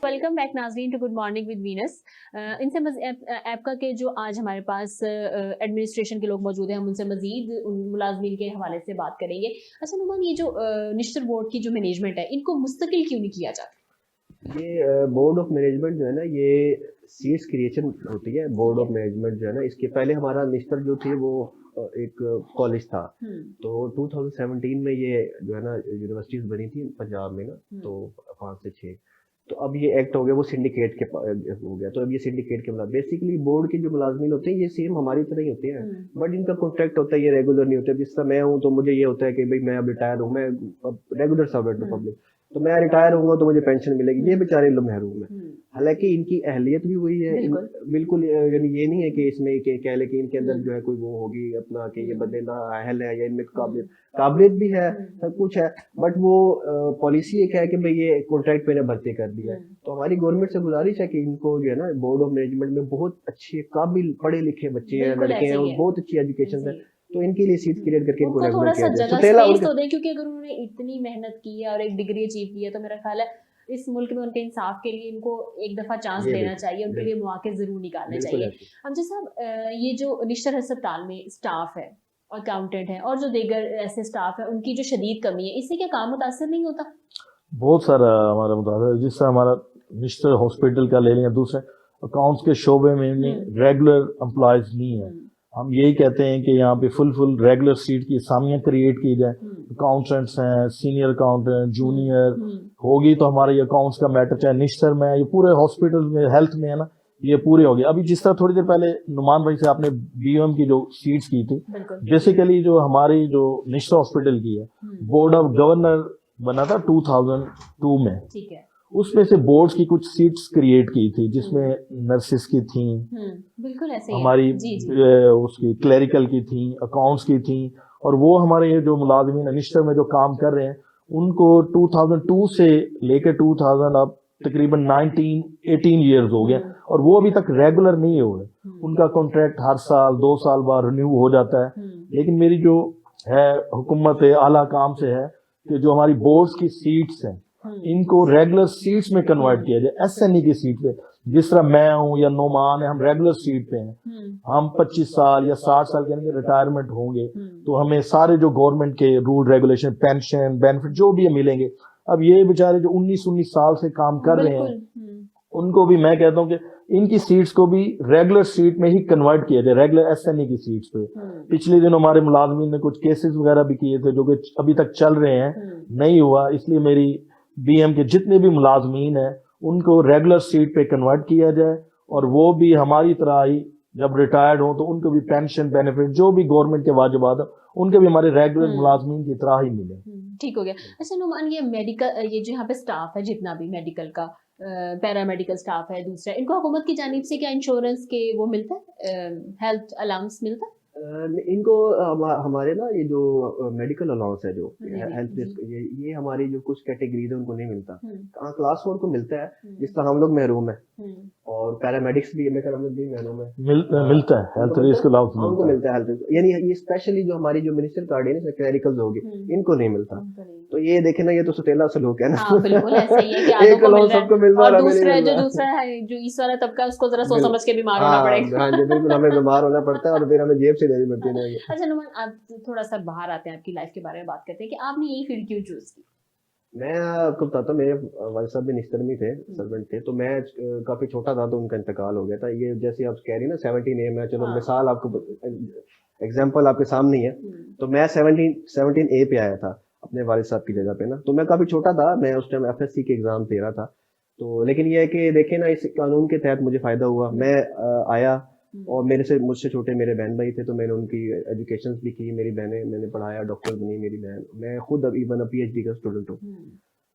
A: वेलकम बैक नाज़रीन to good morning with Venus. इनसे ऐप का के जो आज हमारे पास एडमिनिस्ट्रेशन के लोग मौजूद हैं, हम उनसे मजीद उन मुलाजमीन के हवाले से बात करेंगे। अच्छा नुमान, ये जो निश्चित बोर्ड की जो मैनेजमेंट है, इनको मुस्तकिल क्यों नहीं किया जाता?
B: ये बोर्ड ऑफ मैनेजमेंट जो है ना, ये सीट्स क्रिएशन होती है। बोर्ड ऑफ मैनेजमेंट जो है ना, इसके पहले हमारा निश्तर जो थी वो एक कॉलेज था। तो 2017 में ये जो है ना यूनिवर्सिटीज बनी थी पंजाब में ना, तो 5 से 6। तो अब ये एक्ट हो गया, वो सिंडिकेट के हो गया। तो अब ये सिंडिकेट के मतलब बेसिकली बोर्ड के जो मुलाजमीन होते हैं ये सेम हमारी तरह ही होते हैं, बट इनका कॉन्ट्रैक्ट होता है, ये रेगुलर नहीं होता। जिस तरह मैं हूँ तो मुझे ये होता है कि भाई मैं अब रिटायर हूँ, मैं रेगुलर सर्वेंट हूँ पब्लिक, तो मैं रिटायर होऊंगा तो मुझे पेंशन मिलेगी। ये बेचारे लोग महरूम है। हालांकि इनकी अहलियत भी वही है, बिल्कुल यानी ये नहीं है कि इसमें कह ले कि इनके अंदर जो है कोई वो होगी अपना कि ये बंदे ना अहल है या इनमें काबिलियत भी है, सब कुछ है, बट वो पॉलिसी एक है कि भाई ये कॉन्ट्रैक्ट पे ना भर्ती कर दिया है। तो हमारी गवर्नमेंट से गुजारिश है कि इनको जो है ना बोर्ड ऑफ मैनेजमेंट में बहुत अच्छे काबिल पढ़े लिखे बच्चे हैं, लड़के हैं और बहुत अच्छी एजुकेशन है, तो इनके लिए सीट क्रिएट करके इनको
A: थोड़ा सा
B: रेगुलर
A: जगह
B: किया जाए।
A: स्पेस तो दें, क्योंकि अगर उन्होंने इतनी मेहनत की है और एक डिग्री अचीव की है, तो मेरा ख्याल है इस मुल्क में उनके इंसाफ के लिए इनको एक दफा चांस देना चाहिए, उनके लिए मौके जरूर निकालने चाहिए। हमजा साहब, ये जो निश्चित अस्पताल में स्टाफ है, अकाउंटेंट है और जो दीगर ऐसे स्टाफ है, उनकी जो शदीद कमी है, इससे क्या काम मुतासर नहीं होता?
C: बहुत सारा हमारा मुतासर, जिससे हमारा निश्चित हॉस्पिटल का ले लें, दूसरे अकाउंट्स के शोबे में रेगुलर एम्प्लॉयज नहीं है। हम यही कहते हैं कि यहाँ पे फुल रेगुलर सीट की असामियाँ क्रिएट की जाए। अकाउंटेंट्स हैं, सीनियर अकाउंटेंट, जूनियर होगी तो हमारे ये अकाउंट्स का मैटर चाहे निश्तर में है, ये पूरे हॉस्पिटल में हेल्थ में है ना, ये पूरे हो गए। अभी जिस तरह थोड़ी देर पहले नुमान भाई से आपने बीओएम की जो सीट्स की थी, बेसिकली जो हमारी जो निश्तर हॉस्पिटल की है, बोर्ड ऑफ गवर्नर बना था 2002 में,
A: ठीक है,
C: उसमें से बोर्ड्स की कुछ सीट्स क्रिएट की थी जिसमें नर्सिस की थी,
A: बिल्कुल ऐसे ही
C: हमारी उसकी क्लरिकल की थी, अकाउंट्स की थी, और वो हमारे ये जो मुलाजिमीन निश्तर में जो काम कर रहे हैं उनको 2002 से लेकर 2000 अब तकरीबन 18 ईयर्स हो गए और वो अभी तक रेगुलर नहीं हुए। उनका कॉन्ट्रैक्ट हर साल 2 साल बाद रिन्यू हो जाता है। लेकिन मेरी जो है हुकूमत आला काम से है कि जो हमारी बोर्ड्स की सीट्स हैं इनको रेगुलर सीट्स में कन्वर्ट किया जाए, एसएनई की सीट पे। जिस तरह मैं हूं या नोमान है, हम रेगुलर सीट पे हैं, हम 25 साल या 60 साल के रिटायरमेंट होंगे तो हमें सारे जो गवर्नमेंट के रूल रेगुलेशन, पेंशन, बेनिफिट जो भी मिलेंगे। अब ये बेचारे जो 19 साल से काम कर रहे हैं उनको भी मैं कहता हूँ कि इनकी सीट्स को भी रेगुलर सीट में ही कन्वर्ट किया जाए, रेगुलर एसएनई की सीट्स पे। पिछले दिन हमारे मुलाजमीन ने कुछ केसेस वगैरह भी किए थे जो कि अभी तक चल रहे हैं, नहीं हुआ। इसलिए मेरी बीएम के जितने भी मुलाजमीन हैं उनको रेगुलर सीट पे कन्वर्ट किया जाए और वो भी हमारी तरह ही जब रिटायर्ड हो तो उनको भी पेंशन, बेनिफिट जो भी गवर्नमेंट के वाजिबात है उनके भी हमारे रेगुलर मुलाजमीन की तरह ही मिले।
A: ठीक हो गया। अच्छा नुमान, ये मेडिकल, ये जो यहाँ पे स्टाफ है जितना भी मेडिकल का, पैरामेडिकल स्टाफ है, दूसरा इनको हुकूमत की जानिब से क्या इंश्योरेंस के वो मिलता है, हेल्थ अलाउंस मिलता है?
B: इनको हमारे ना ये जो मेडिकल अलाउंस है जो हेल्थ ये हमारी जो कुछ कैटेगरीज है उनको नहीं मिलता। क्लास 4 को मिलता है, जिस तरह हम लोग महरूम है, और पैरामेडिक्स भी हम लोग भी महरूम है,
C: मिलता है हेल्थ रिस्क अलाउंस
B: उनको मिलता है हेल्थ। यानी ये स्पेशली जो हमारी जो मिनिस्टर कार्ड है ना, क्लरिकल्स होगी, इनको नहीं मिलता। तो ये देखे ना, ये तो सुतेला सलूक है ना।
A: हाँ, बिल्कुल ऐसे ही है कि आधों को मिल रहा है और दूसरा है जो इस वाला तबका उसको जरा सोच समझ के बीमार होना पड़ेगा।
B: हाँ जी बिल्कुल, हमें बीमार होना पड़ता है और फिर हमें जेब से देनी पड़ती है।
A: अच्छा नुमान, आप थोड़ा सा बाहर आते हैं, आपकी लाइफ के बारे में बात करते हैं कि आपने यही फील्ड क्यों चूज की?
B: मैं आपको बताता हूँ, मेरे वालिद साहब भी निश्तर में थे, सर्वेंट थे, तो मैं काफी छोटा था तो उनका इंतकाल हो गया था। ये जैसे आप कह रही ना 17A में, चलो मिसाल आपको एग्जांपल आपके सामने है, तो मैं 17A पे आया था अपने वालिद साहब की जगह पे ना। तो मैं काफी छोटा था, मैं उस टाइम FSC के एग्जाम दे रहा था। तो लेकिन ये है कि देखे ना, इस कानून के तहत मुझे फायदा हुआ। मैं आया और मुझसे छोटे मेरे बहन भाई थे, तो मैंने उनकी एजुकेशन भी की, मेरी बहनें मैंने पढ़ाया, डॉक्टर बनी मेरी बहन, मैं खुद अब इवन PhD का स्टूडेंट हूँ।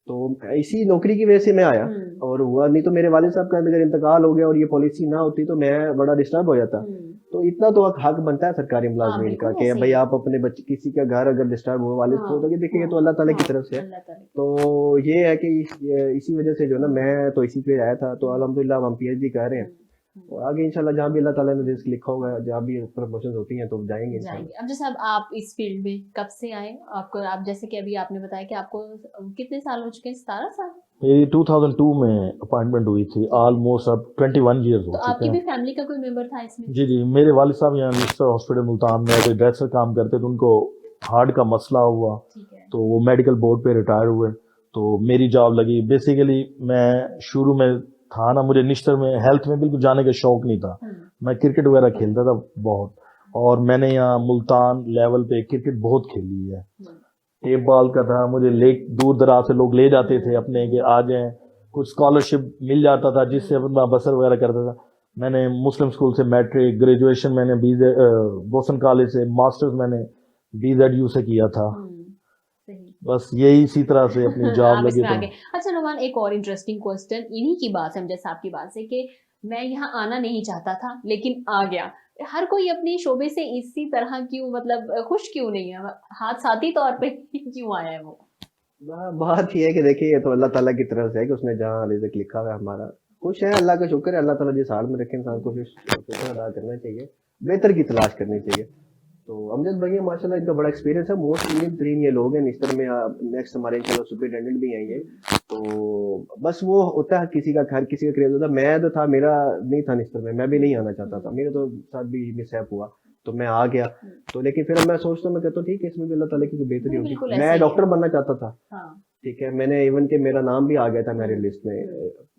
B: तो इसी नौकरी की वजह से मैं आया और हुआ, नहीं तो मेरे वालिद साहब का अगर इंतकाल हो गया और ये पॉलिसी ना होती तो मैं बड़ा डिस्टर्ब हो जाता। तो इतना तो हक बनता है सरकारी मुलाजमीन का कि भाई आप अपने बच्चे, किसी का घर अगर डिस्टर्ब हो वालिद को, तो ये देखिए तो अल्लाह ताला की तरफ से है। तो ये है कि इसी वजह से जो ना, मैं तो इसी पे आया था। तो अल्हम्दुलिल्लाह हम PhD कर रहे हैं और आगे इंशाल्लाह जहाँ भी अल्लाह ताला ने रिस्क लिखा होगा, जहाँ भी प्रमोशंस होती हैं तो जाएंगे।
A: अब जैसे आप इस फील्ड में कब से आए? आपको, आप जैसे कि अभी आपने बताया कि आपको कितने साल हो चुके हैं? 17 साल?
C: मेरी 2002 में अपॉइंटमेंट हुई थी, ऑलमोस्ट अब 21 ईयर्स हो
A: तो
C: चुके
A: आपकी भी
C: हैं।
A: फैमिली का कोई मेंबर था इसमें?
C: जी जी, मेरे वालिद साहब यहाँ मिस्टर हॉस्पिटल मुल्तान में कोई ड्रेसर काम करते थे, उनको हार्ट का मसला हुआ
A: ठीक है।
C: तो वो मेडिकल बोर्ड पे रिटायर हुए, तो मेरी जॉब लगी। बेसिकली मैं शुरू में था ना, मुझे निश्तर में हेल्थ में बिल्कुल जाने का शौक नहीं था। मैं क्रिकेट वगैरह खेलता था बहुत, और मैंने यहाँ मुल्तान लेवल पे क्रिकेट बहुत खेली है। टेप बॉल का था, मुझे दूर दराज से लोग ले जाते थे अपने के आ जाएं, कुछ स्कॉलरशिप मिल जाता था जिससे अपना बसर वगैरह करता था। मैंने मुस्लिम स्कूल से मैट्रिक, ग्रेजुएशन मैंने बोसन कॉलेज से, मास्टर्स मैंने BZU से किया था।
A: सही।
C: बस यही इसी तरह से अपनी जॉब
A: आप
C: लगी
A: इसमें
C: तो।
A: आगे। अच्छा नुमान, एक और इंटरेस्टिंग क्वेश्चन इन्हीं की बात है, जैसे आपकी बात से कि मैं यहाँ आना नहीं चाहता था लेकिन आ गया। हर कोई अपने शोबे से इसी तरह क्यों, मतलब खुश क्यों नहीं है, हाथ साथी तौर पे क्यों आया है वो?
B: बात ये है कि देखिए, ये तो अल्लाह ताला की तरफ से है कि उसने जहाँ रिज़्क लिखा हुआ है हमारा, खुश है, अल्लाह का शुक्र है। अल्लाह ताला जिस हाल में रखे इंसान को फिर शुक्र अदा करना चाहिए, बेहतर की तलाश करनी चाहिए। तो अमजद भाई है माशाल्लाह, इनका बड़ा एक्सपीरियंस है। मोस्ट इंडियन 3 ये लोग हैं निस्तर में, नेक्स्ट हमारे इंशाल्लाह सुपरिटेंडेंट भी आएंगे। तो बस वो होता है किसी का घर, किसी का क्रेज होता है। मैं तो था, मेरा नहीं था निस्तर में, मैं भी नहीं आना चाहता था, मेरे तो साथ भी मिसहैप हुआ तो मैं आ गया। तो लेकिन फिर अब मैं सोचता हूँ, मैं कहता हूँ ठीक है, इसमें भी अल्लाह ताला की कोई बेहतरी होगी।
A: बिल्कुल ऐसा
B: मैं
A: ही
B: डॉक्टर
A: है।
B: बनना चाहता था,
A: हाँ।
B: ठीक है, मैंने इवन के मेरा नाम भी आ गया था मेरी लिस्ट में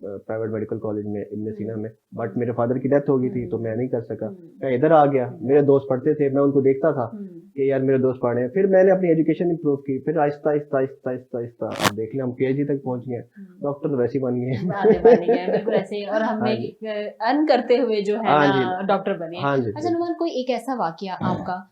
B: प्राइवेट मेडिकल कॉलेज में इब्न सीना में, बट मेरे फादर की डेथ हो गई थी तो मैं नहीं कर सका। मैं इधर आ गया, मेरे दोस्त पढ़ते थे, मैं उनको देखता था कि यार मेरे दोस्त पढ़े हैं। फिर मैंने अपनी एजुकेशन इंप्रूव की, फिर आहिस्ता आहिस्ता आहिस्ता आहिस्ता आहिस्ता अब देख लिया हम PhD तक पहुंच गए, डॉक्टर तो वैसे ही बन गए।
A: बन गए, बिल्कुल ऐसे ही। और हमने
B: हाँ जी।
A: अर्न करते हुए जो है
B: हाँ
A: ना
B: जी।
A: डॉक्टर बने हैं।
B: हाँ जी।
A: अच्छा नुमान, कोई एक ऐसा वाकया आपका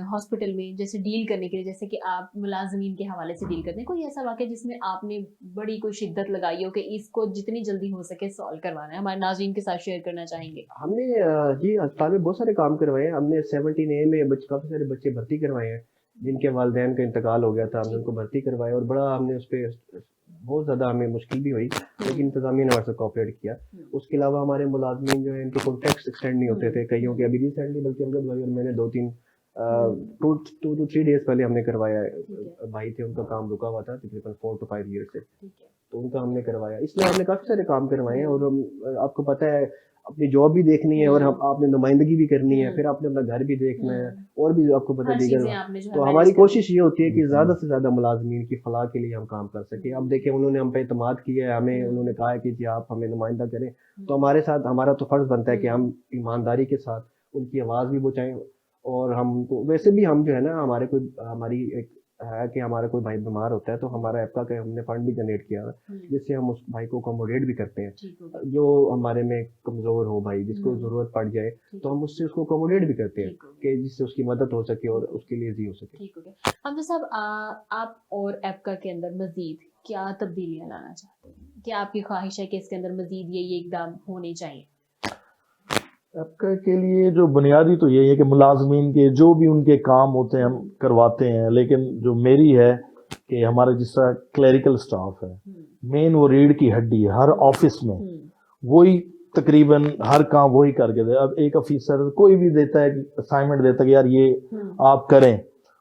A: हॉस्पिटल में जैसे डील करने के लिए, जैसे कि आप मुलाजमीन के हवाले से डील करते हैं, कोई ऐसा वाकया जिसमें आपने बड़ी कोई शिद्दत लगाई हो कि इसको जितनी जल्दी हो सके सॉल्व करवाना है, हमारे नाज़रीन के साथ शेयर करना चाहेंगे?
B: हमने जी अस्पताल में बहुत सारे काम करवाए हैं। हमने 17A में काफ़ी सारे बच्चे भर्ती करवाए हैं जिनके वालिदैन का इंतकाल हो गया था, हमने उनको भर्ती करवाया और बड़ा हमने उस पर बहुत ज़्यादा हमें मुश्किल भी हुई, लेकिन इंतज़ामिया ने हमारे साथ कोऑपरेट किया। उसके अलावा हमारे मुलाजमीन जो है इनके कॉन्टैक्ट्स एक्सटेंड नहीं होते थे, कईयों के अभी रिसेंटली बल्कि अमजद भाई और मैंने 2 to 3 डेज पहले हमने करवाया है। भाई थे, उनका काम रुका हुआ था तकरीबन 4 to 5 ईयर से, तो उनका हमने करवाया। इसलिए हमने काफ़ी सारे काम करवाए हैं। और आपको पता है अपनी जॉब भी देखनी है और हम आपने नुमाइंदगी भी करनी है, फिर आपने अपना घर भी देखना है और भी आपको पता
A: हर
B: दीगर।
A: चीजें आपने जो है
B: तो
A: मैनेज
B: हमारी
A: करनी
B: कोशिश ये होती है कि ज़्यादा से ज़्यादा मुलाजमीन की फलाह के लिए हम काम कर सकें। अब देखें, उन्होंने हम पे इतमाद किया है, हमें उन्होंने कहा है कि जी आप हमें नुमाइंदा करें, तो हमारे साथ हमारा तो फ़र्ज़ बनता है कि हम ईमानदारी के साथ उनकी आवाज़ भी पहुँचाएँ। और हमको वैसे भी हम जो है ना, हमारी एक है कि हमारा कोई भाई बीमार होता है तो हमारा ऐप्का का हमने फंड भी जनरेट किया है, जिससे हम उस भाई को अकोमोडेट भी करते हैं।
A: ठीक हो गया।
B: जो हमारे में कमज़ोर हो भाई, जिसको ज़रूरत पड़ जाए, तो हम उससे उसको अकोमोडेट भी करते हैं
A: ठीक हो गया।
B: कि जिससे उसकी मदद हो सके और उसके लिए जी हो सके।
A: ठीक हो गया। हमजा साहब, आप और एप्का के अंदर मजीद क्या तब्दीलियां लाना चाहते हैं? क्या आपकी ख्वाहिश है कि इसके अंदर मजीद ये इकदाम होने चाहिए?
C: आपका के लिए जो बुनियादी तो यही है कि मुलाजमीन के जो भी उनके काम होते हैं हम करवाते हैं, लेकिन जो मेरी है कि हमारा जिस तरह क्लरिकल स्टाफ है, मेन वो रीढ़ की हड्डी है हर ऑफिस में, वही तकरीबन हर काम वही करके दे। अब एक ऑफिसर कोई भी देता है असाइनमेंट देता है कि यार ये आप करें,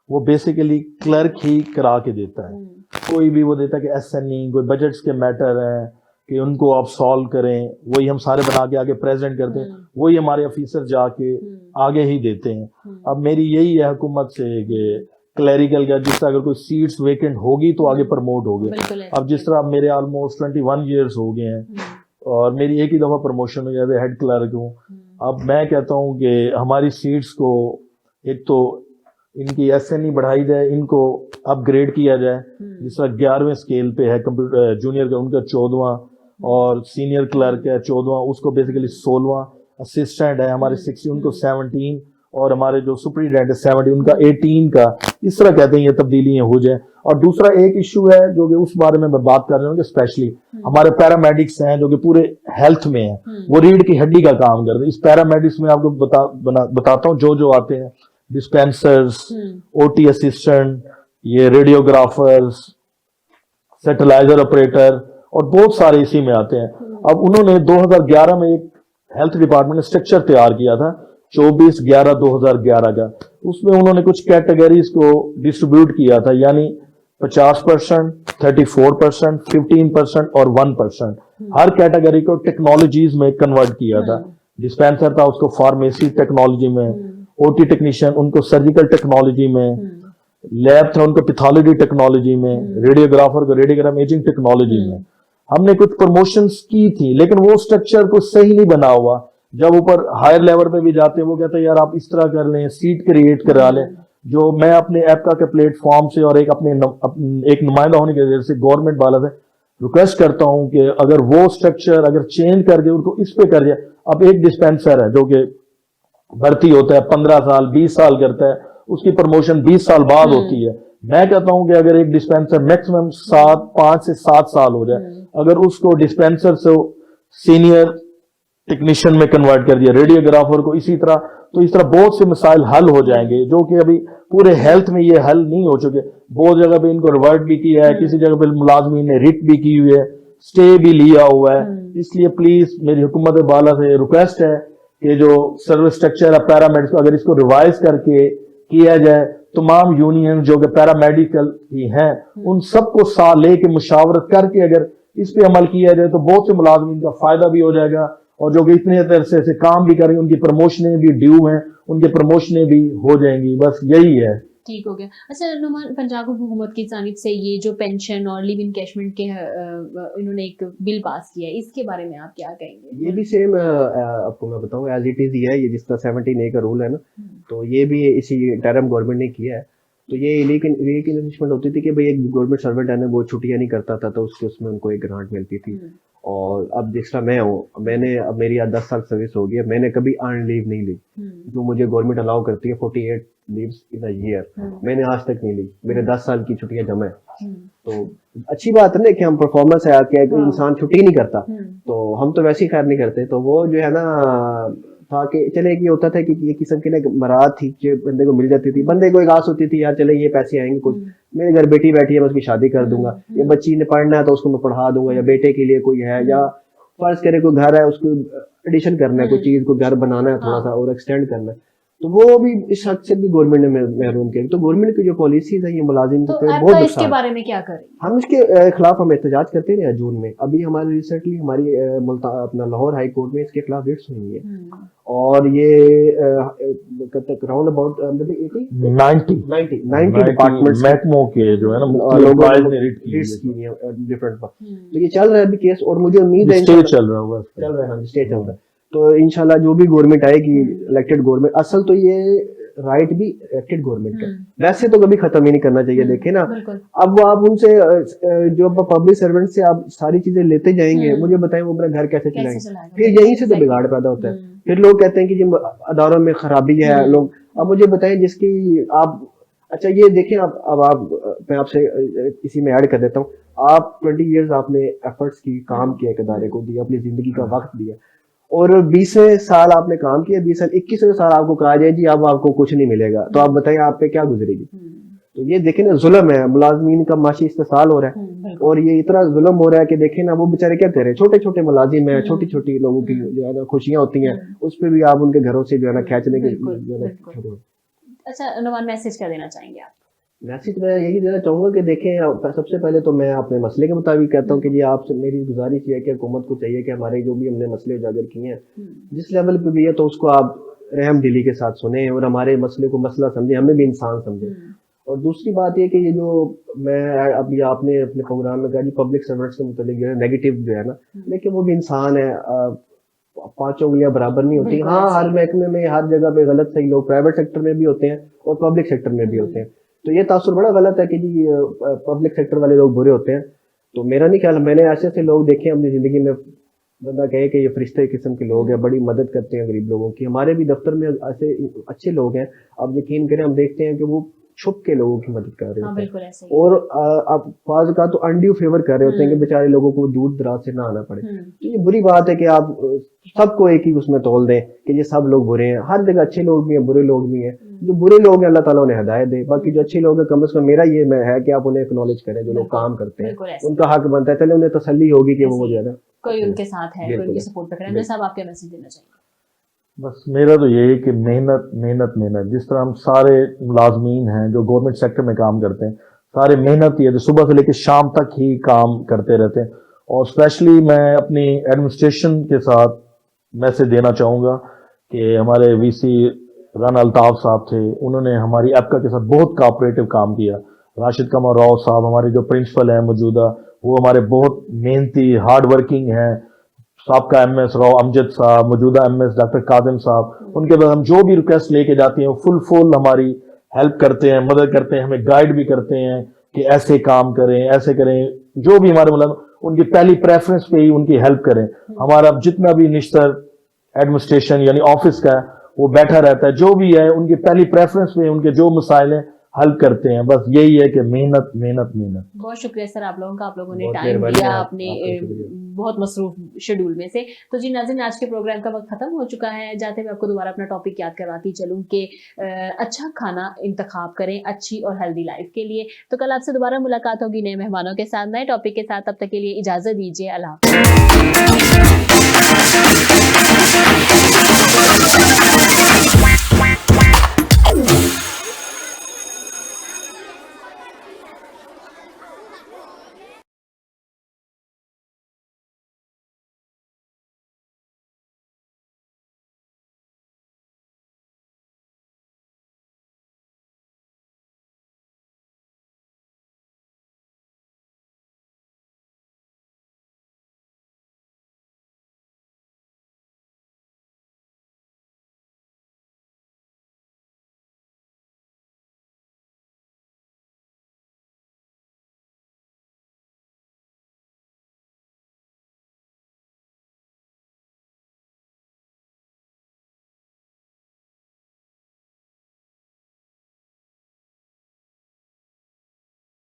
C: वो बेसिकली क्लर्क ही करा के देता है। कोई भी वो देता है कि SNE कोई बजट्स के मैटर हैं कि उनको आप सॉल्व करें, वही हम सारे बना के आगे प्रेजेंट करते हैं, वही हमारे ऑफिसर जाके आगे ही देते हैं। अब मेरी यही है हुकूमत से कि क्लरिकल का जिस तरह अगर कोई सीट्स वेकेंट होगी तो आगे प्रमोट होगी। अब जिस तरह मेरे ऑलमोस्ट 21 ईयर्स हो गए हैं और मेरी एक ही दफ़ा प्रमोशन हुई है, हेड क्लर्क हूँ। अब मैं कहता हूँ कि हमारी सीट्स को एक तो इनकी SNE बढ़ाई जाए, इनको अपग्रेड किया जाए। जिस तरह 11वें स्केल पे है कंप्यूटर जूनियर का, उनका 14वां, और सीनियर क्लर्क है 14वां, उसको बेसिकली 16वां, असिस्टेंट है हमारे 60, उनको 17, और हमारे जो सुपरिटेंडेंट है 70, उनका 18 का। इस तरह कहते हैं ये तब्दीलियां हो जाए। और दूसरा एक इशू है जो कि उस बारे में मैं बात कर रहा हूँ कि स्पेशली हमारे पैरामेडिक्स हैं जो कि पूरे हेल्थ में हैं, वो रीढ़ की हड्डी का काम करते हैं। इस पैरामेडिक्स में आपको बताता हूँ जो आते हैं, डिस्पेंसर्स, OT असिस्टेंट, ये रेडियोग्राफर्स, सेटेलाइजर ऑपरेटर, और बहुत सारे इसी में आते हैं। अब उन्होंने 2011 में एक हेल्थ डिपार्टमेंट ने स्ट्रक्चर तैयार किया था 24/11/2011 का। उसमें उन्होंने कुछ कैटेगरीज को डिस्ट्रीब्यूट किया था, यानी 50%, 34%, 15% और 1%, हर कैटेगरी को टेक्नोलॉजीज में कन्वर्ट किया था। डिस्पेंसर था उसको फार्मेसी टेक्नोलॉजी में, ओटी टेक्नीशियन उनको सर्जिकल टेक्नोलॉजी में, लैब था उनको पैथोलॉजी टेक्नोलॉजी में, रेडियोग्राफर को रेडियोग्राम इमेजिंग टेक्नोलॉजी में। हमने कुछ प्रमोशंस की थी, लेकिन वो स्ट्रक्चर कुछ सही नहीं बना हुआ। जब ऊपर हायर लेवल पे भी जाते हैं वो कहते हैं यार आप इस तरह कर लें, सीट क्रिएट करा लें। जो मैं अपने ऐप्का के प्लेटफॉर्म से और एक एक नुमाइंदा होने की वजह से गवर्नमेंट वाला से रिक्वेस्ट करता हूं कि अगर वो स्ट्रक्चर अगर चेंज करके उनको इस पे कर दिया। अब एक डिस्पेंसर है जो कि भर्ती होता है 15 साल 20 साल करता है, उसकी प्रमोशन 20 साल बाद होती है। मैं कहता हूं कि अगर एक डिस्पेंसर मैक्सिमम 5 से 7 साल हो जाए, अगर उसको डिस्पेंसर से सीनियर टेक्नीशियन में कन्वर्ट कर दिया, रेडियोग्राफर को इसी तरह, तो इस तरह बहुत से मसाइल हल हो जाएंगे जो कि अभी पूरे हेल्थ में ये हल नहीं हो चुके। बहुत जगह पे इनको रिवर्ट भी किया है, किसी जगह पे मुलाजमीन ने रिट भी की हुई है, स्टे भी लिया हुआ है। इसलिए प्लीज मेरी हुकूमत बाला से रिक्वेस्ट है कि जो सर्विस स्ट्रक्चर है पैरामेडिक्स को अगर इसको रिवाइज करके किया जाए, तमाम यूनियन जो कि पैरामेडिकल की हैं उन सबको साथ लेके मुशावरत करके अगर इस पे अमल किया जाए तो बहुत से मुलाजमीन का फायदा भी हो जाएगा, और जो कि इतने अरसे से काम भी करेंगे उनकी प्रमोशनें भी ड्यू हैं, उनके प्रमोशनें भी हो जाएंगी। बस यही है।
A: ठीक हो गया। अच्छा नुमान, पंजाब हुकूमत की जानिब से ये जो पेंशन और लिव इनकैशमेंट के इन्होंने एक बिल पास किया है, इसके बारे में आप क्या कहेंगे?
B: ये भी सेम आपको मैं बताऊं एज इट इज ही है। ये जिस तरह 17A का रूल है ना, तो ये भी इसी टर्म गवर्नमेंट ने किया है। तो ये लेकिन इन्वेस्टमेंट होती थी कि भाई एक गवर्नमेंट सर्वेंट है ना वो छुट्टियां नहीं करता था, तो उसके उसमें उनको एक ग्रांट मिलती थी। और अब जिस तरह मैं हूँ, मैंने अब मेरी 10 साल सर्विस हो गई है, मैंने कभी अर्न लीव नहीं ली जो मुझे गवर्नमेंट अलाउ करती है 48 लीव्स इन अ ईयर, मैंने आज तक नहीं ली। मेरे 10 साल की छुट्टियां जमा है। तो अच्छी बात है ना कि हम परफॉर्मेंस है कि इंसान छुट्टी नहीं करता, तो हम तो वैसे ही खैर नहीं करते। तो वो जो है ना था कि चले ये होता था कि ये किस्म की ना मराद थी जो बंदे को मिल जाती थी। बंदे को एक आस होती थी यार चले ये पैसे आएंगे कुछ, मेरे घर बेटी बैठी है मैं उसकी शादी कर दूंगा, या बच्ची ने पढ़ना है तो उसको मैं पढ़ा दूंगा, या बेटे के लिए कोई है, या फर्ज करे कोई घर है उसको एडिशन करना है, कोई चीज को घर बनाना है थोड़ा सा और एक्सटेंड करना है, तो वो भी इस हद से भी गवर्नमेंट ने महरूम किया। तो गवर्नमेंट की जो पॉलिसीज है ये मुलाजिम
A: तो
B: बहुत
A: इसके बारे में क्या करें?
B: हम इसके खिलाफ हम एहतजाज करते रहे जून में। अभी हमारे रिसेंटली हमारी अपना लाहौर हाई कोर्ट में इसके खिलाफ रिट्स हुई है, और ये राउंड अबाउट 90 डिपार्टमेंट्स
C: महकमों के जो है ना
B: लोगों ने रिट्स की है डिफरेंट। तो ये चल रहा है अभी केस, और मुझे उम्मीद है
C: स्टे चल रहा होगा,
B: स्टे चल रहा है। तो इंशाल्लाह जो भी गवर्नमेंट आएगी इलेक्टेड गवर्नमेंट, असल तो ये राइट भी इलेक्टेड गवर्नमेंट का, वैसे तो कभी खत्म ही नहीं करना चाहिए। देखे ना अब वो आप उनसे जो पब्लिक सर्वेंट से आप सारी चीजें लेते जाएंगे, मुझे बताएं वो अपना घर कैसे चलाएंगे? फिर यहीं से तो बिगाड़ पैदा होता है। फिर लोग कहते हैं कि जी अदारों में खराबी है लोग। अब मुझे बताएं जिसकी आप, अच्छा ये देखें अब आप, मैं आपसे इसी में ऐड कर देता हूँ, आप 20 ईयर्स आपने एफर्ट्स की, काम किया, एक अदारे को दिया, अपनी जिंदगी का वक्त दिया, और 20 साल आपने काम किया, 20 साल 21वें साल आपको कहा जाए जी अब आपको कुछ नहीं मिलेगा, तो आप बताइए आप पे क्या गुजरेगी? तो ये देखें ना जुल्म है, मुलाजमीन का माशी इस्तेसाल हो रहा है, और ये इतना जुल्म हो रहा है कि देखें ना वो बेचारे क्या करें, छोटे छोटे मुलाजिम है, छोटी छोटी लोगों की जो है ना खुशियां होती हैं, उस पर भी आप उनके घरों से जो है ना खींचने के जो है ना।
A: अच्छा नुमान, मैसेज क्या देना चाहेंगे आप?
B: मैसेज मैं यही देना चाहूंगा कि देखें, सबसे पहले तो मैं अपने मसले के मुताबिक कहता हूँ कि जी आपसे मेरी गुजारिश है कि हुकूमत को चाहिए कि हमारे जो भी हमने मसले उजागर किए हैं जिस लेवल पे भी है, तो उसको आप रहम दिली के साथ सुने और हमारे मसले को मसला समझे, हमें भी इंसान समझे। और दूसरी बात ये कि ये जो मैं अभी आपने अपने प्रोग्राम में कहा जी पब्लिक सर्वेंट्स के मुताबिक जो है नेगेटिव जो है ना, लेकिन वो भी इंसान है, 5 उंगलियां बराबर नहीं होती। हाँ, हर महकमे में हर जगह पे गलत सही लोग प्राइवेट सेक्टर में भी होते हैं और पब्लिक सेक्टर में भी होते हैं। तो ये तासुर बड़ा गलत है कि जी पब्लिक सेक्टर वाले लोग बुरे होते हैं। तो मेरा नहीं ख्याल, मैंने ऐसे ऐसे लोग देखे अपनी जिंदगी में, बंदा कहे कि ये फरिश्ते किस्म के लोग हैं, बड़ी मदद करते हैं गरीब लोगों की। हमारे भी दफ्तर में ऐसे अच्छे लोग हैं, आप यकीन करें हम देखते हैं कि वो छुप के लोगों की मदद कर रहे होते हैं, और अब फाज का तो अनड्यू फेवर कर रहे होते हैं कि बेचारे लोगों को दूर दराज से ना आना पड़े। तो ये बुरी बात है कि आप सबको एक ही उसमें तोल दें कि ये सब लोग बुरे हैं। हर जगह अच्छे लोग भी हैं, बुरे लोग भी हैं। जो बुरे लोग हैं अल्लाह ताला उन्हें हिदायत दे, बाकी जो अच्छे लोग हैं कम से कम मेरा ये है कि आप उन्हें एक्नॉलेज करें, जो लोग काम करते हैं उनका हक बनता है, चले उन्हें तसल्ली होगी कि वो जो है ना
A: कोई उनके साथ है, कोई उनकी सपोर्ट पे खड़ा है। साहब आप क्या मैसेज देना चाहिए?
C: बस मेरा तो यही कि मेहनत मेहनत मेहनत, जिस तरह हम सारे मुलाजमीन हैं जो गवर्नमेंट सेक्टर में काम करते हैं, सारे मेहनत ये सुबह से लेकर शाम तक ही काम करते रहते हैं। और स्पेशली मैं अपनी एडमिनिस्ट्रेशन के साथ मैसेज देना चाहूँगा कि हमारे वीसी राना अल्ताफ साहब थे, उन्होंने हमारी एप्का के साथ बहुत कोऑपरेटिव काम किया। राशिद कमर राव साहब हमारे जो प्रिंसिपल हैं मौजूदा, वो हमारे बहुत मेहनती हार्ड वर्किंग हैं। साहबका एमएस राव अमजद साहब, मौजूदा एमएस डॉक्टर कादिम साहब, उनके बाद हम जो भी रिक्वेस्ट लेके जाते हैं वो फुल हमारी हेल्प करते हैं, मदद करते हैं, हमें गाइड भी करते हैं कि ऐसे काम करें, ऐसे करें। जो भी हमारे मतलब उनकी पहली प्रेफरेंस पे ही उनकी हेल्प करें। हमारा जितना भी निश्तर एडमिनिस्ट्रेशन यानी ऑफिस का है वो बैठा रहता है, जो भी है उनकी पहली प्रेफरेंस पे उनके जो मसाइल हैं हल करते हैं। बस यही है कि मेहनत मेहनत मेहनत।
A: बहुत शुक्रिया सर आप लोगों का, आप लोगों ने
B: बहुत
A: टाइम
B: मेहरबानी
A: दिया
B: आप-
A: अपने
B: आपका शुक्रिया।
A: बहुत मसरूफ शेड्यूल में से। तो जी नाज़रीन, आज के प्रोग्राम का वक्त खत्म हो चुका है। जाते हुए आपको दोबारा अपना टॉपिक याद करवाती चलूं कि अच्छा खाना इंतखाब करें अच्छी और हेल्दी लाइफ के लिए। तो कल आपसे दोबारा मुलाकात होगी नए मेहमानों के साथ, नए टॉपिक के साथ। तब तक के लिए इजाजत दीजिए। अल्लाह हाफ़िज़।